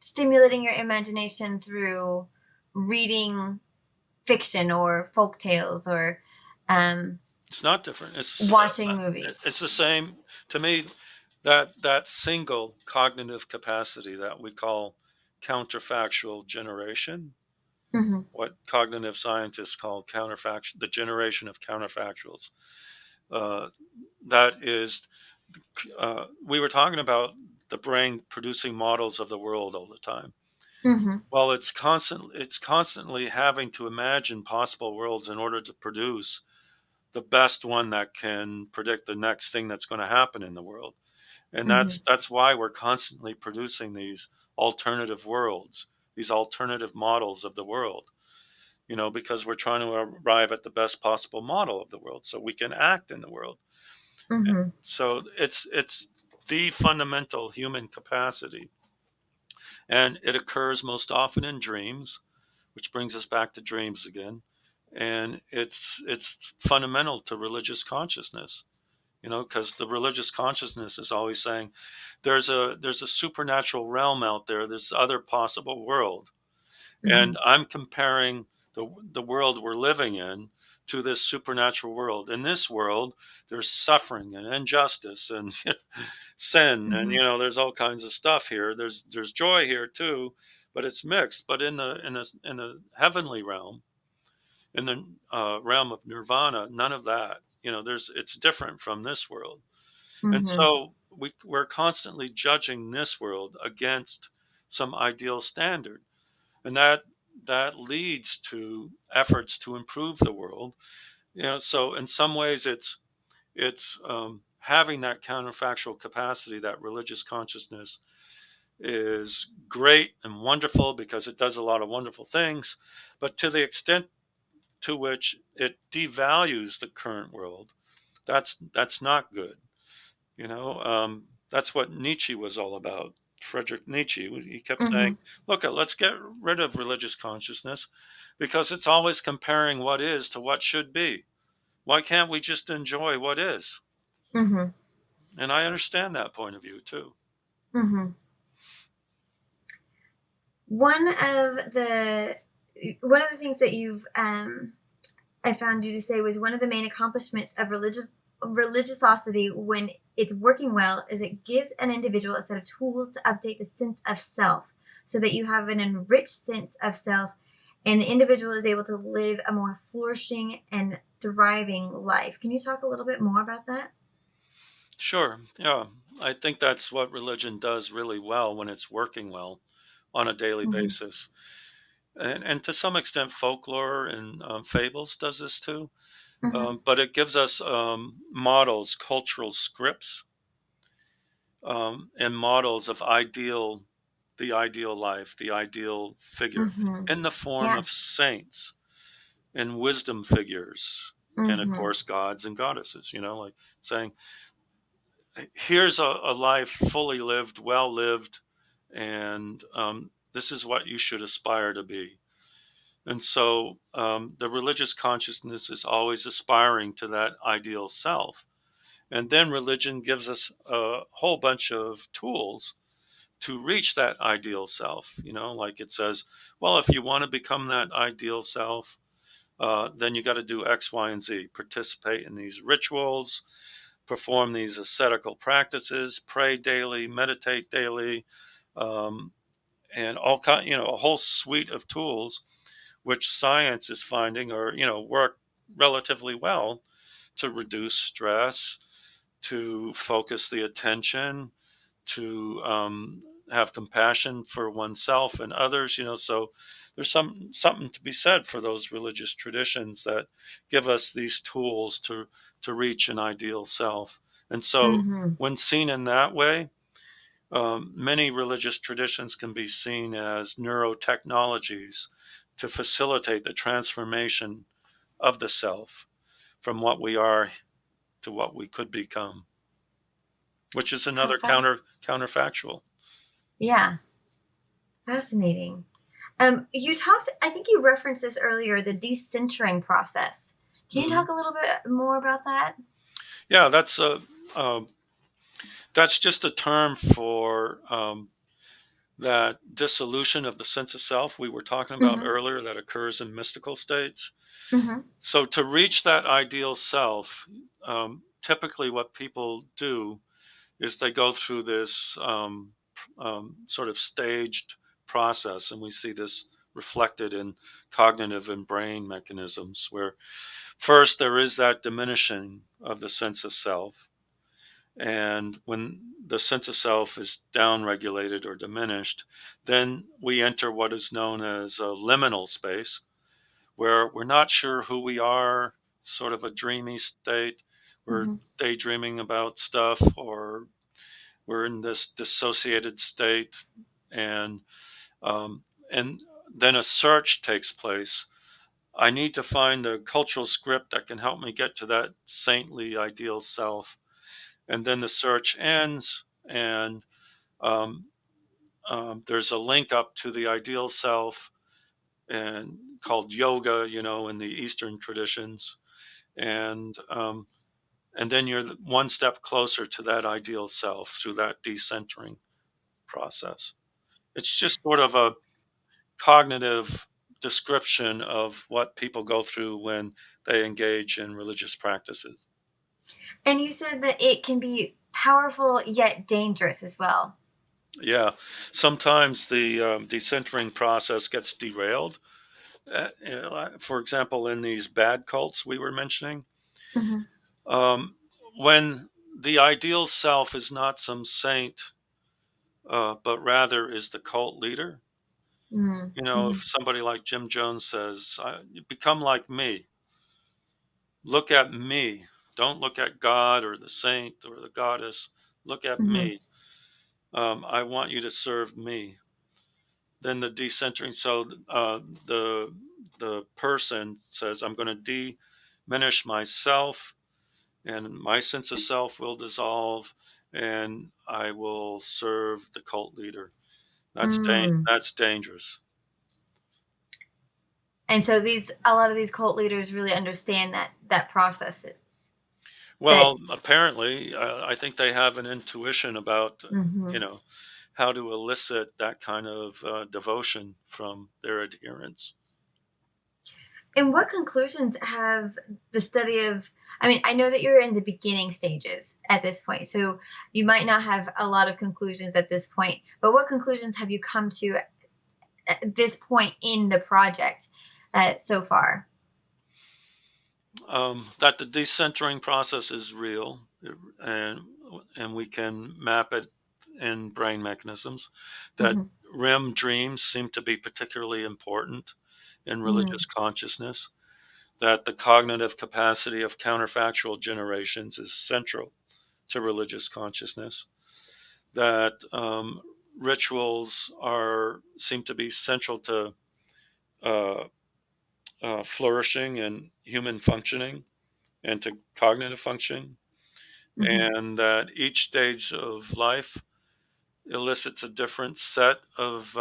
[SPEAKER 1] stimulating your imagination through reading fiction or folk tales or um,
[SPEAKER 2] It's not different.
[SPEAKER 1] watching movies?
[SPEAKER 2] It's the same to me. That single cognitive capacity that we call counterfactual generation,
[SPEAKER 1] Mm-hmm.
[SPEAKER 2] what cognitive scientists call counterfactual, the generation of counterfactuals. Uh, that is, we were talking about the brain producing models of the world all the time.
[SPEAKER 1] Mm-hmm.
[SPEAKER 2] Well, it's constantly having to imagine possible worlds in order to produce the best one that can predict the next thing that's going to happen in the world. And
[SPEAKER 1] Mm-hmm.
[SPEAKER 2] that's why we're constantly producing these alternative worlds, these alternative models of the world. Because we're trying to arrive at the best possible model of the world so we can act in the world.
[SPEAKER 1] Mm-hmm.
[SPEAKER 2] So it's the fundamental human capacity And it occurs most often in dreams, which brings us back to dreams again. And it's fundamental to religious consciousness, because the religious consciousness is always saying there's a supernatural realm out there, this other possible world.
[SPEAKER 1] Mm-hmm.
[SPEAKER 2] And I'm comparing the world we're living in to this supernatural world. In this world, there's suffering and injustice and sin, and
[SPEAKER 1] Mm-hmm.
[SPEAKER 2] there's all kinds of stuff here. There's joy here too, but it's mixed. But in the heavenly realm, in the realm of nirvana, none of that. It's different from this world. And
[SPEAKER 1] Mm-hmm.
[SPEAKER 2] so we're constantly judging this world against some ideal standard, and that leads to efforts to improve the world. So in some ways, it's having that counterfactual capacity, that religious consciousness is great and wonderful because it does a lot of wonderful things, but to the extent to which it devalues the current world, that's not good. That's what Nietzsche was all about. Friedrich Nietzsche, he kept
[SPEAKER 1] Mm-hmm.
[SPEAKER 2] saying, look, let's get rid of religious consciousness because it's always comparing what is to what should be. Why can't we just enjoy what is?
[SPEAKER 1] Mm-hmm.
[SPEAKER 2] And I understand that point of view too.
[SPEAKER 1] Mm-hmm. One of the one of the things that you've I found you to say was one of the main accomplishments of religiosity when it's working well is it gives an individual a set of tools to update the sense of self so that you have an enriched sense of self and the individual is able to live a more flourishing and thriving life. Can you talk a little bit more about that?
[SPEAKER 2] Sure. Yeah. I think that's what religion does really well when it's working well on a daily
[SPEAKER 1] Mm-hmm.
[SPEAKER 2] basis. And to some extent, folklore and fables does this too.
[SPEAKER 1] Mm-hmm.
[SPEAKER 2] But it gives us models, cultural scripts, and models of the ideal life, the ideal figure,
[SPEAKER 1] Mm-hmm.
[SPEAKER 2] in the form
[SPEAKER 1] Yeah.
[SPEAKER 2] of saints and wisdom figures, and of
[SPEAKER 1] Mm-hmm.
[SPEAKER 2] course, gods and goddesses. Like saying, "Here's a life fully lived, well lived, and this is what you should aspire to be." And so, the religious consciousness is always aspiring to that ideal self. And then religion gives us a whole bunch of tools to reach that ideal self. Like it says, well, if you want to become that ideal self, then you got to do X, Y, and Z. Participate in these rituals, perform these ascetical practices, pray daily, meditate daily, um, and all kind. A whole suite of tools which science is finding or work relatively well to reduce stress, to focus the attention, to have compassion for oneself and others. So there's something to be said for those religious traditions that give us these tools to reach an ideal self. And so
[SPEAKER 1] Mm-hmm.
[SPEAKER 2] when seen in that way, many religious traditions can be seen as neurotechnologies to facilitate the transformation of the self from what we are to what we could become, which is
[SPEAKER 1] How
[SPEAKER 2] another
[SPEAKER 1] fun.
[SPEAKER 2] counterfactual.
[SPEAKER 1] Yeah. Fascinating. You talked, I think you referenced this earlier, the decentering process. Can you
[SPEAKER 2] Hmm.
[SPEAKER 1] talk a little bit more about that?
[SPEAKER 2] Yeah, uh, that's just a term for that dissolution of the sense of self we were talking about
[SPEAKER 1] Mm-hmm.
[SPEAKER 2] earlier that occurs in mystical states.
[SPEAKER 1] Mm-hmm.
[SPEAKER 2] So to reach that ideal self, typically what people do is they go through this sort of staged process, and we see this reflected in cognitive and brain mechanisms where first there is that diminishing of the sense of self, and when the sense of self is downregulated or diminished, then we enter what is known as a liminal space where we're not sure who we are, sort of a dreamy state. We're
[SPEAKER 1] Mm-hmm.
[SPEAKER 2] daydreaming about stuff, or we're in this dissociated state, and um, and then a search takes place. I need to find a cultural script that can help me get to that saintly ideal self, and then the search ends, and um, there's a link up to the ideal self and called yoga, in the Eastern traditions, and then you're one step closer to that ideal self through that decentering process. It's just sort of a cognitive description of what people go through when they engage in religious practices.
[SPEAKER 1] And you said that it can be powerful yet dangerous as well.
[SPEAKER 2] Yeah, sometimes the decentering process gets derailed. For example, in these bad cults we were mentioning,
[SPEAKER 1] Mm-hmm.
[SPEAKER 2] um, when the ideal self is not some saint, but rather is the cult leader.
[SPEAKER 1] Mm-hmm.
[SPEAKER 2] If somebody like Jim Jones says, "Become like me, look at me, don't look at God or the saint or the goddess, look at
[SPEAKER 1] Mm-hmm.
[SPEAKER 2] me. I want you to serve me." Then the decentering, so the person says, "I'm going to diminish myself, and my sense of self will dissolve, and I will serve the cult leader."
[SPEAKER 1] Mm.
[SPEAKER 2] That's dangerous.
[SPEAKER 1] And so a lot of these cult leaders really understand that process. That.
[SPEAKER 2] Well, apparently, I think they have an intuition about,
[SPEAKER 1] Mm-hmm.
[SPEAKER 2] how to elicit that kind of devotion from their adherents.
[SPEAKER 1] And what conclusions have the study of, I mean, I know that you're in the beginning stages at this point, so you might not have a lot of conclusions at this point, but what conclusions have you come to at this point in the project so far?
[SPEAKER 2] That the decentering process is real, and we can map it in brain mechanisms. That
[SPEAKER 1] Mm-hmm.
[SPEAKER 2] REM dreams seem to be particularly important in religious consciousness. That the cognitive capacity of counterfactual generations is central to religious consciousness. That rituals are seem to be central to uh, flourishing and human functioning and to cognitive function,
[SPEAKER 1] Mm-hmm.
[SPEAKER 2] and that each stage of life elicits a different set of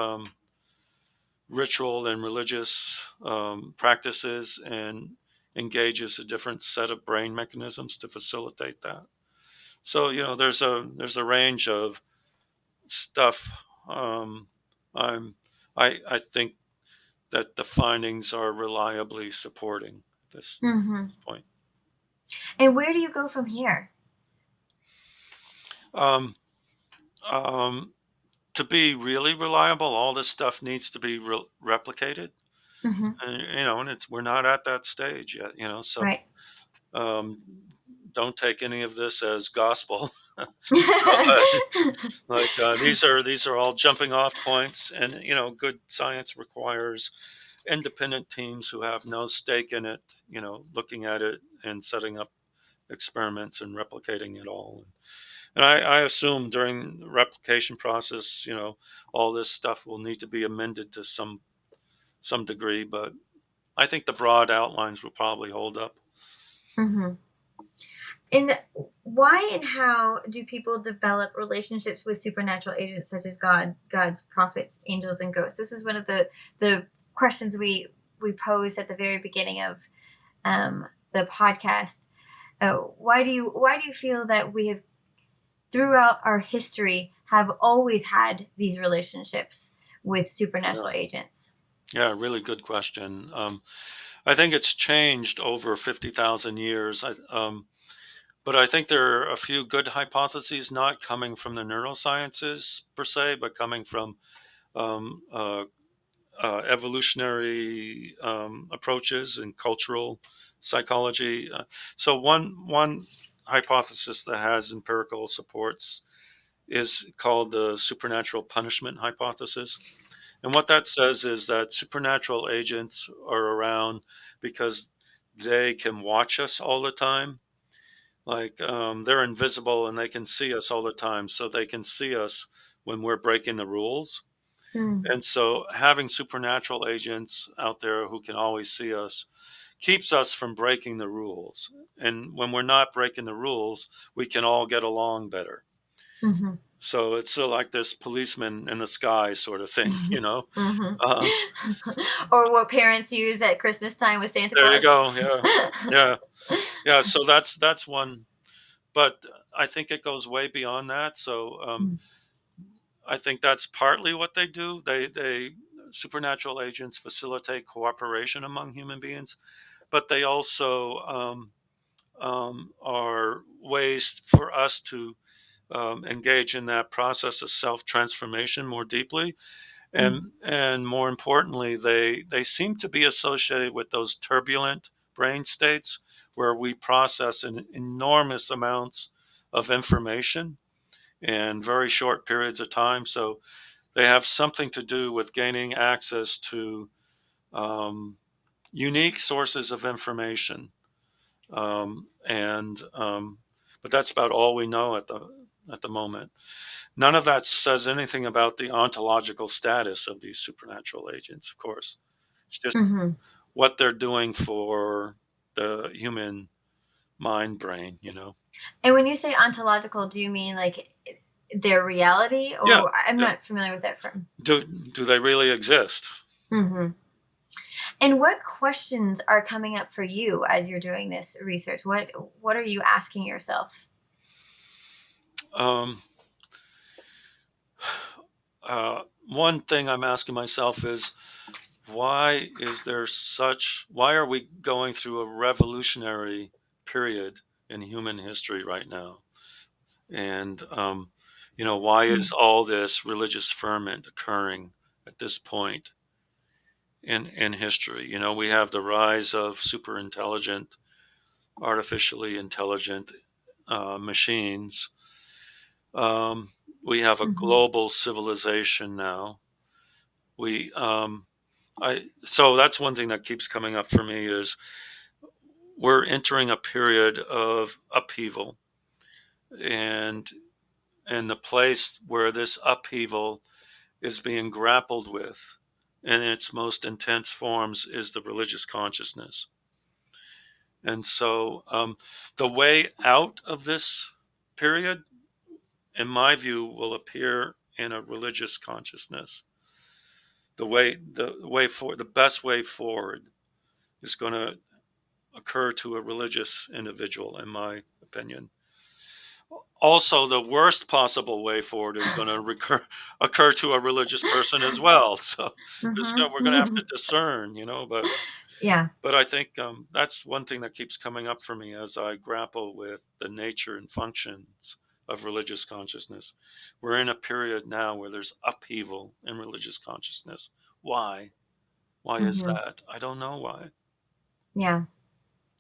[SPEAKER 2] ritual and religious practices and engages a different set of brain mechanisms to facilitate that. So there's a range of stuff. Um, I'm I think that the findings are reliably supporting
[SPEAKER 1] Mm-hmm.
[SPEAKER 2] this point.
[SPEAKER 1] And where do you go from here?
[SPEAKER 2] Um, um, to be really reliable, all this stuff needs to be replicated,
[SPEAKER 1] Mm-hmm.
[SPEAKER 2] and we're not at that stage yet. So
[SPEAKER 1] Right.
[SPEAKER 2] um, don't take any of this as gospel. So, these are all jumping off points, and good science requires independent teams who have no stake in it, looking at it and setting up experiments and replicating it all. And I assume during the replication process, all this stuff will need to be amended to some degree, but I think the broad outlines will probably hold up.
[SPEAKER 1] Mm-hmm. And why and how do people develop relationships with supernatural agents such as God's prophets, angels, and ghosts? This is one of the questions we posed at the very beginning of the podcast. Why do you feel that we have throughout our history have always had these relationships with
[SPEAKER 2] Yeah,
[SPEAKER 1] supernatural agents?
[SPEAKER 2] yeah, really good question. I think it's changed over 50,000 years. But I think there are a few good hypotheses, not coming from the neurosciences per se, but coming from um, uh, evolutionary approaches and cultural psychology. So one hypothesis that has empirical supports is called the supernatural punishment hypothesis. And what that says is that supernatural agents are around because they can watch us all the time. Like they're invisible and they can see us all the time. So they can see us when we're breaking the rules.
[SPEAKER 1] Hmm.
[SPEAKER 2] And so having supernatural agents out there who can always see us keeps us from breaking the rules. And when we're not breaking the rules, we can all get along better.
[SPEAKER 1] Mm-hmm.
[SPEAKER 2] So it's sort of like this policeman in the sky sort of thing, you know.
[SPEAKER 1] Mm-hmm.
[SPEAKER 2] Um,
[SPEAKER 1] Or what parents use at Christmas time with Santa
[SPEAKER 2] there you
[SPEAKER 1] Claus.
[SPEAKER 2] go. Yeah, yeah, yeah. So that's one, but I think it goes way beyond that. So I think that's partly what they do. They supernatural agents facilitate cooperation among human beings, but they also are ways for us to engage in that process of self transformation more deeply,
[SPEAKER 1] Mm-hmm.
[SPEAKER 2] and more importantly, they seem to be associated with those turbulent brain states where we process enormous amounts of information in very short periods of time. So they have something to do with gaining access to um, unique sources of information, and but that's about all we know at the moment. None of that says anything about the ontological status of these supernatural agents. Of course, it's just
[SPEAKER 1] Mm-hmm.
[SPEAKER 2] what they're doing for the human mind brain. You know.
[SPEAKER 1] And when you say ontological, do you mean like their reality,
[SPEAKER 2] Yeah.
[SPEAKER 1] or I'm
[SPEAKER 2] Yeah.
[SPEAKER 1] not familiar with that term?
[SPEAKER 2] Do they really exist?
[SPEAKER 1] Mm-hmm. And what questions are coming up for you as you're doing this research? What are you asking yourself?
[SPEAKER 2] Um, One thing I'm asking myself is why are we going through a revolutionary period in human history right now? And why is all this religious ferment occurring at this point in history? We have the rise of super intelligent, artificially intelligent machines. Um, we have a
[SPEAKER 1] Mm-hmm.
[SPEAKER 2] global civilization now. We I So that's one thing that keeps coming up for me is we're entering a period of upheaval, and the place where this upheaval is being grappled with in its most intense forms is the religious consciousness. And so the way out of this period, in my view, will appear in a religious consciousness. The best way forward is going to occur to a religious individual, in my opinion. Also, the worst possible way forward is going to occur to a religious person as well. So we're going to have
[SPEAKER 1] Mm-hmm.
[SPEAKER 2] to discern, but
[SPEAKER 1] Yeah.
[SPEAKER 2] I think that's one thing that keeps coming up for me as I grapple with the nature and functions of religious consciousness. We're in a period now where there's upheaval in religious consciousness. Why? Why is
[SPEAKER 1] Mm-hmm.
[SPEAKER 2] that? I don't know why.
[SPEAKER 1] Yeah.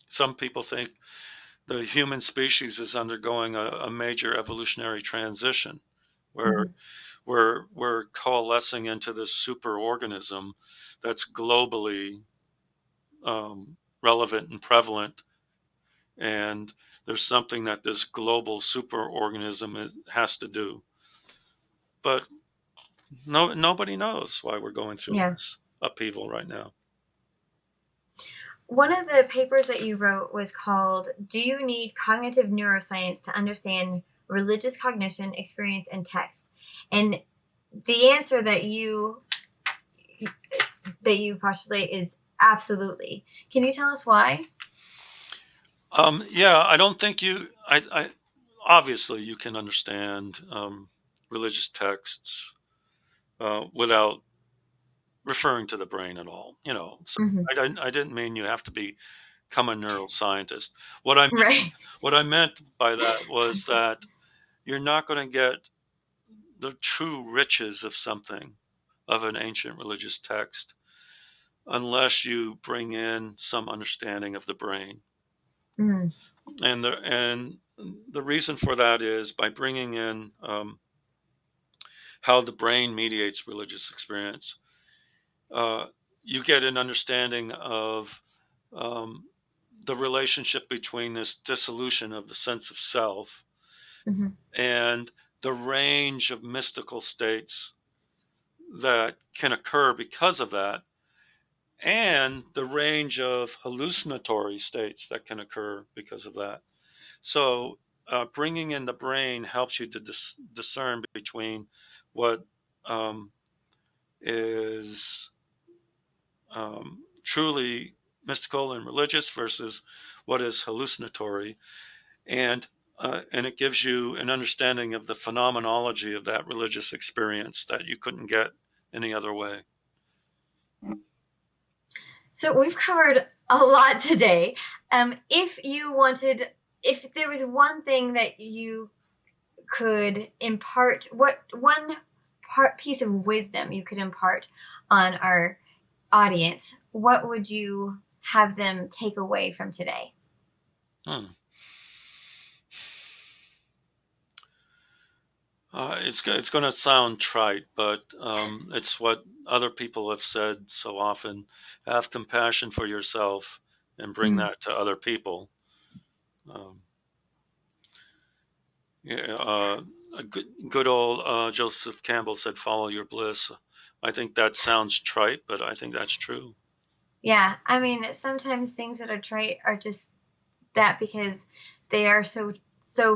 [SPEAKER 2] Some people think the human species is undergoing a major evolutionary transition where
[SPEAKER 1] Mm-hmm.
[SPEAKER 2] we're coalescing into this super organism that's globally relevant and prevalent, and there's something that this global super organism has to do, but nobody knows why we're going through
[SPEAKER 1] Yeah.
[SPEAKER 2] this upheaval right now.
[SPEAKER 1] One of the papers that you wrote was called "Do You Need Cognitive Neuroscience to Understand Religious Cognition, Experience, and Text?" And the answer that you postulate is absolutely. Can you tell us why?
[SPEAKER 2] Yeah, I don't think I obviously you can understand religious texts without referring to the brain at all. So
[SPEAKER 1] Mm-hmm.
[SPEAKER 2] I didn't mean you have to become a neuroscientist. What I meant,
[SPEAKER 1] Right.
[SPEAKER 2] what I meant by that was that you're not going to get the true riches of something, of an ancient religious text, unless you bring in some understanding of the brain.
[SPEAKER 1] Mm-hmm.
[SPEAKER 2] And the reason for that is by bringing in how the brain mediates religious experience. Uh, you get an understanding of um, the relationship between this dissolution of the sense of self
[SPEAKER 1] Mm-hmm.
[SPEAKER 2] and the range of mystical states that can occur because of that, and the range of hallucinatory states that can occur because of that. So bringing in the brain helps you to discern between what is truly mystical and religious versus what is hallucinatory, and it gives you an understanding of the phenomenology of that religious experience that you couldn't get any other way.
[SPEAKER 1] So we've covered a lot today. If there was one thing that you could impart, what one piece of wisdom you could impart on our audience, what would you have them take away from today?
[SPEAKER 2] It's going to sound trite, but it's what other people have said so often. Have compassion for yourself and bring that to other people. A good old Joseph Campbell said, "Follow your bliss." I think that sounds trite, but I think that's true.
[SPEAKER 1] Yeah, I mean, sometimes things that are trite are just that because they are so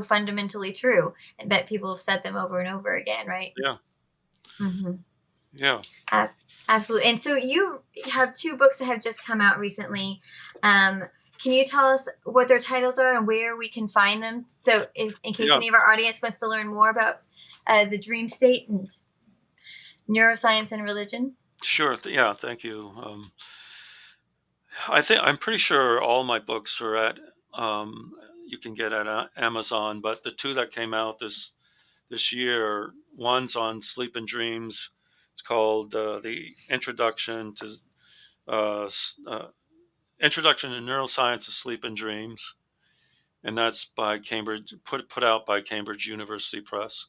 [SPEAKER 1] fundamentally true that people have said them over and over again, right?
[SPEAKER 2] Yeah.
[SPEAKER 1] Mm-hmm.
[SPEAKER 2] Yeah.
[SPEAKER 1] Absolutely. And so you have 2 books that have just come out recently. Can you tell us what their titles are and where we can find them? So in case any of our audience wants to learn more about the dream state and neuroscience and religion.
[SPEAKER 2] Sure. Yeah. Thank you. I'm pretty sure all my books are at you can get at Amazon, but the 2 that came out this year, one's on sleep and dreams. It's called the uh, Introduction to Neuroscience of Sleep and Dreams, and that's by Cambridge, put out by Cambridge University Press.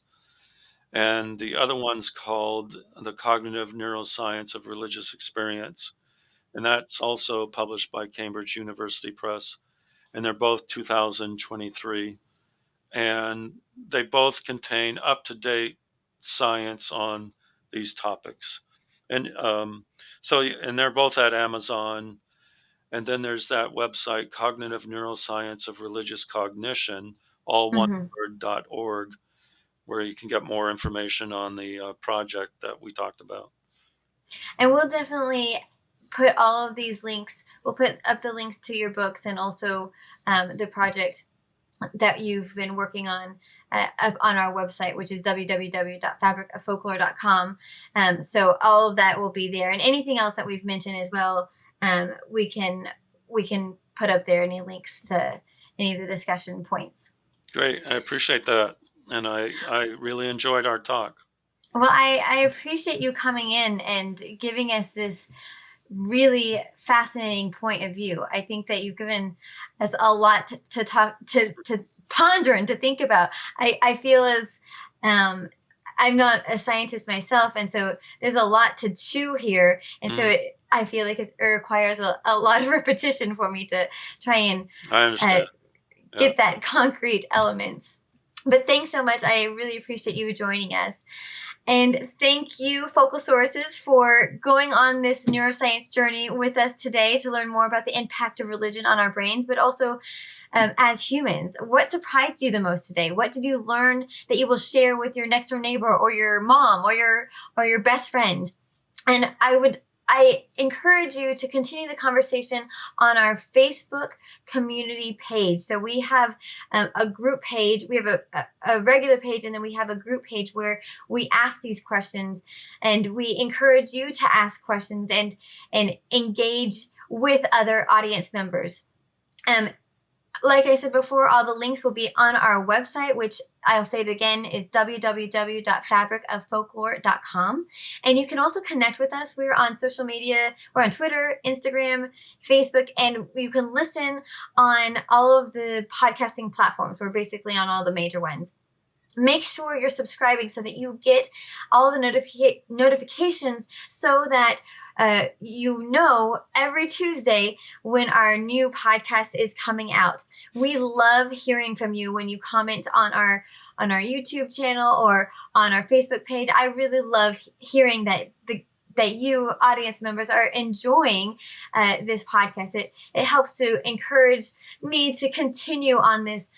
[SPEAKER 2] And the other one's called The Cognitive Neuroscience of Religious Experience, and that's also published by Cambridge University Press. And they're both 2023, and they both contain up-to-date science on these topics. And and they're both at Amazon. And then there's that website, Cognitive Neuroscience of Religious Cognition, all one word.org, where you can get more information on the project that we talked about.
[SPEAKER 1] And we'll definitely put all of these links. We'll put up the links to your books and also the project that you've been working on up on our website, which is www.fabricoffolklore.com. So all of that will be there, and anything else that we've mentioned as well, we can put up there any links to any of the discussion points.
[SPEAKER 2] Great, I appreciate that, and I really enjoyed our talk.
[SPEAKER 1] Well, I appreciate you coming in and giving us this really fascinating point of view. I think that you've given us a lot to talk to ponder and to think about. I feel as I'm not a scientist myself, and so there's a lot to chew here, and so I feel like it requires a lot of repetition for me to try and get that concrete elements. But thanks so much. I really appreciate you joining us. And thank you, Focal Sources, for going on this neuroscience journey with us today to learn more about the impact of religion on our brains, but also as humans. What surprised you the most today? What did you learn that you will share with your next door neighbor or your mom or your best friend? And I encourage you to continue the conversation on our Facebook community page. So we have a group page. We have a regular page, and then we have a group page where we ask these questions, and we encourage you to ask questions and engage with other audience members. Like I said before, all the links will be on our website, which I'll say it again, is www.fabricoffolklore.com. And you can also connect with us. We're on social media. We're on Twitter, Instagram, Facebook, and you can listen on all of the podcasting platforms. We're basically on all the major ones. Make sure you're subscribing so that you get all the notifications so that you know every Tuesday when our new podcast is coming out. We love hearing from you when you comment on our YouTube channel or on our Facebook page. I really love hearing that that you audience members are enjoying this podcast. It helps to encourage me to continue on this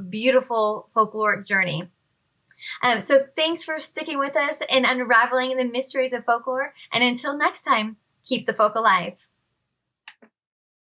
[SPEAKER 1] beautiful folkloric journey. So thanks for sticking with us and unraveling the mysteries of folklore. And until next time, keep the folk alive.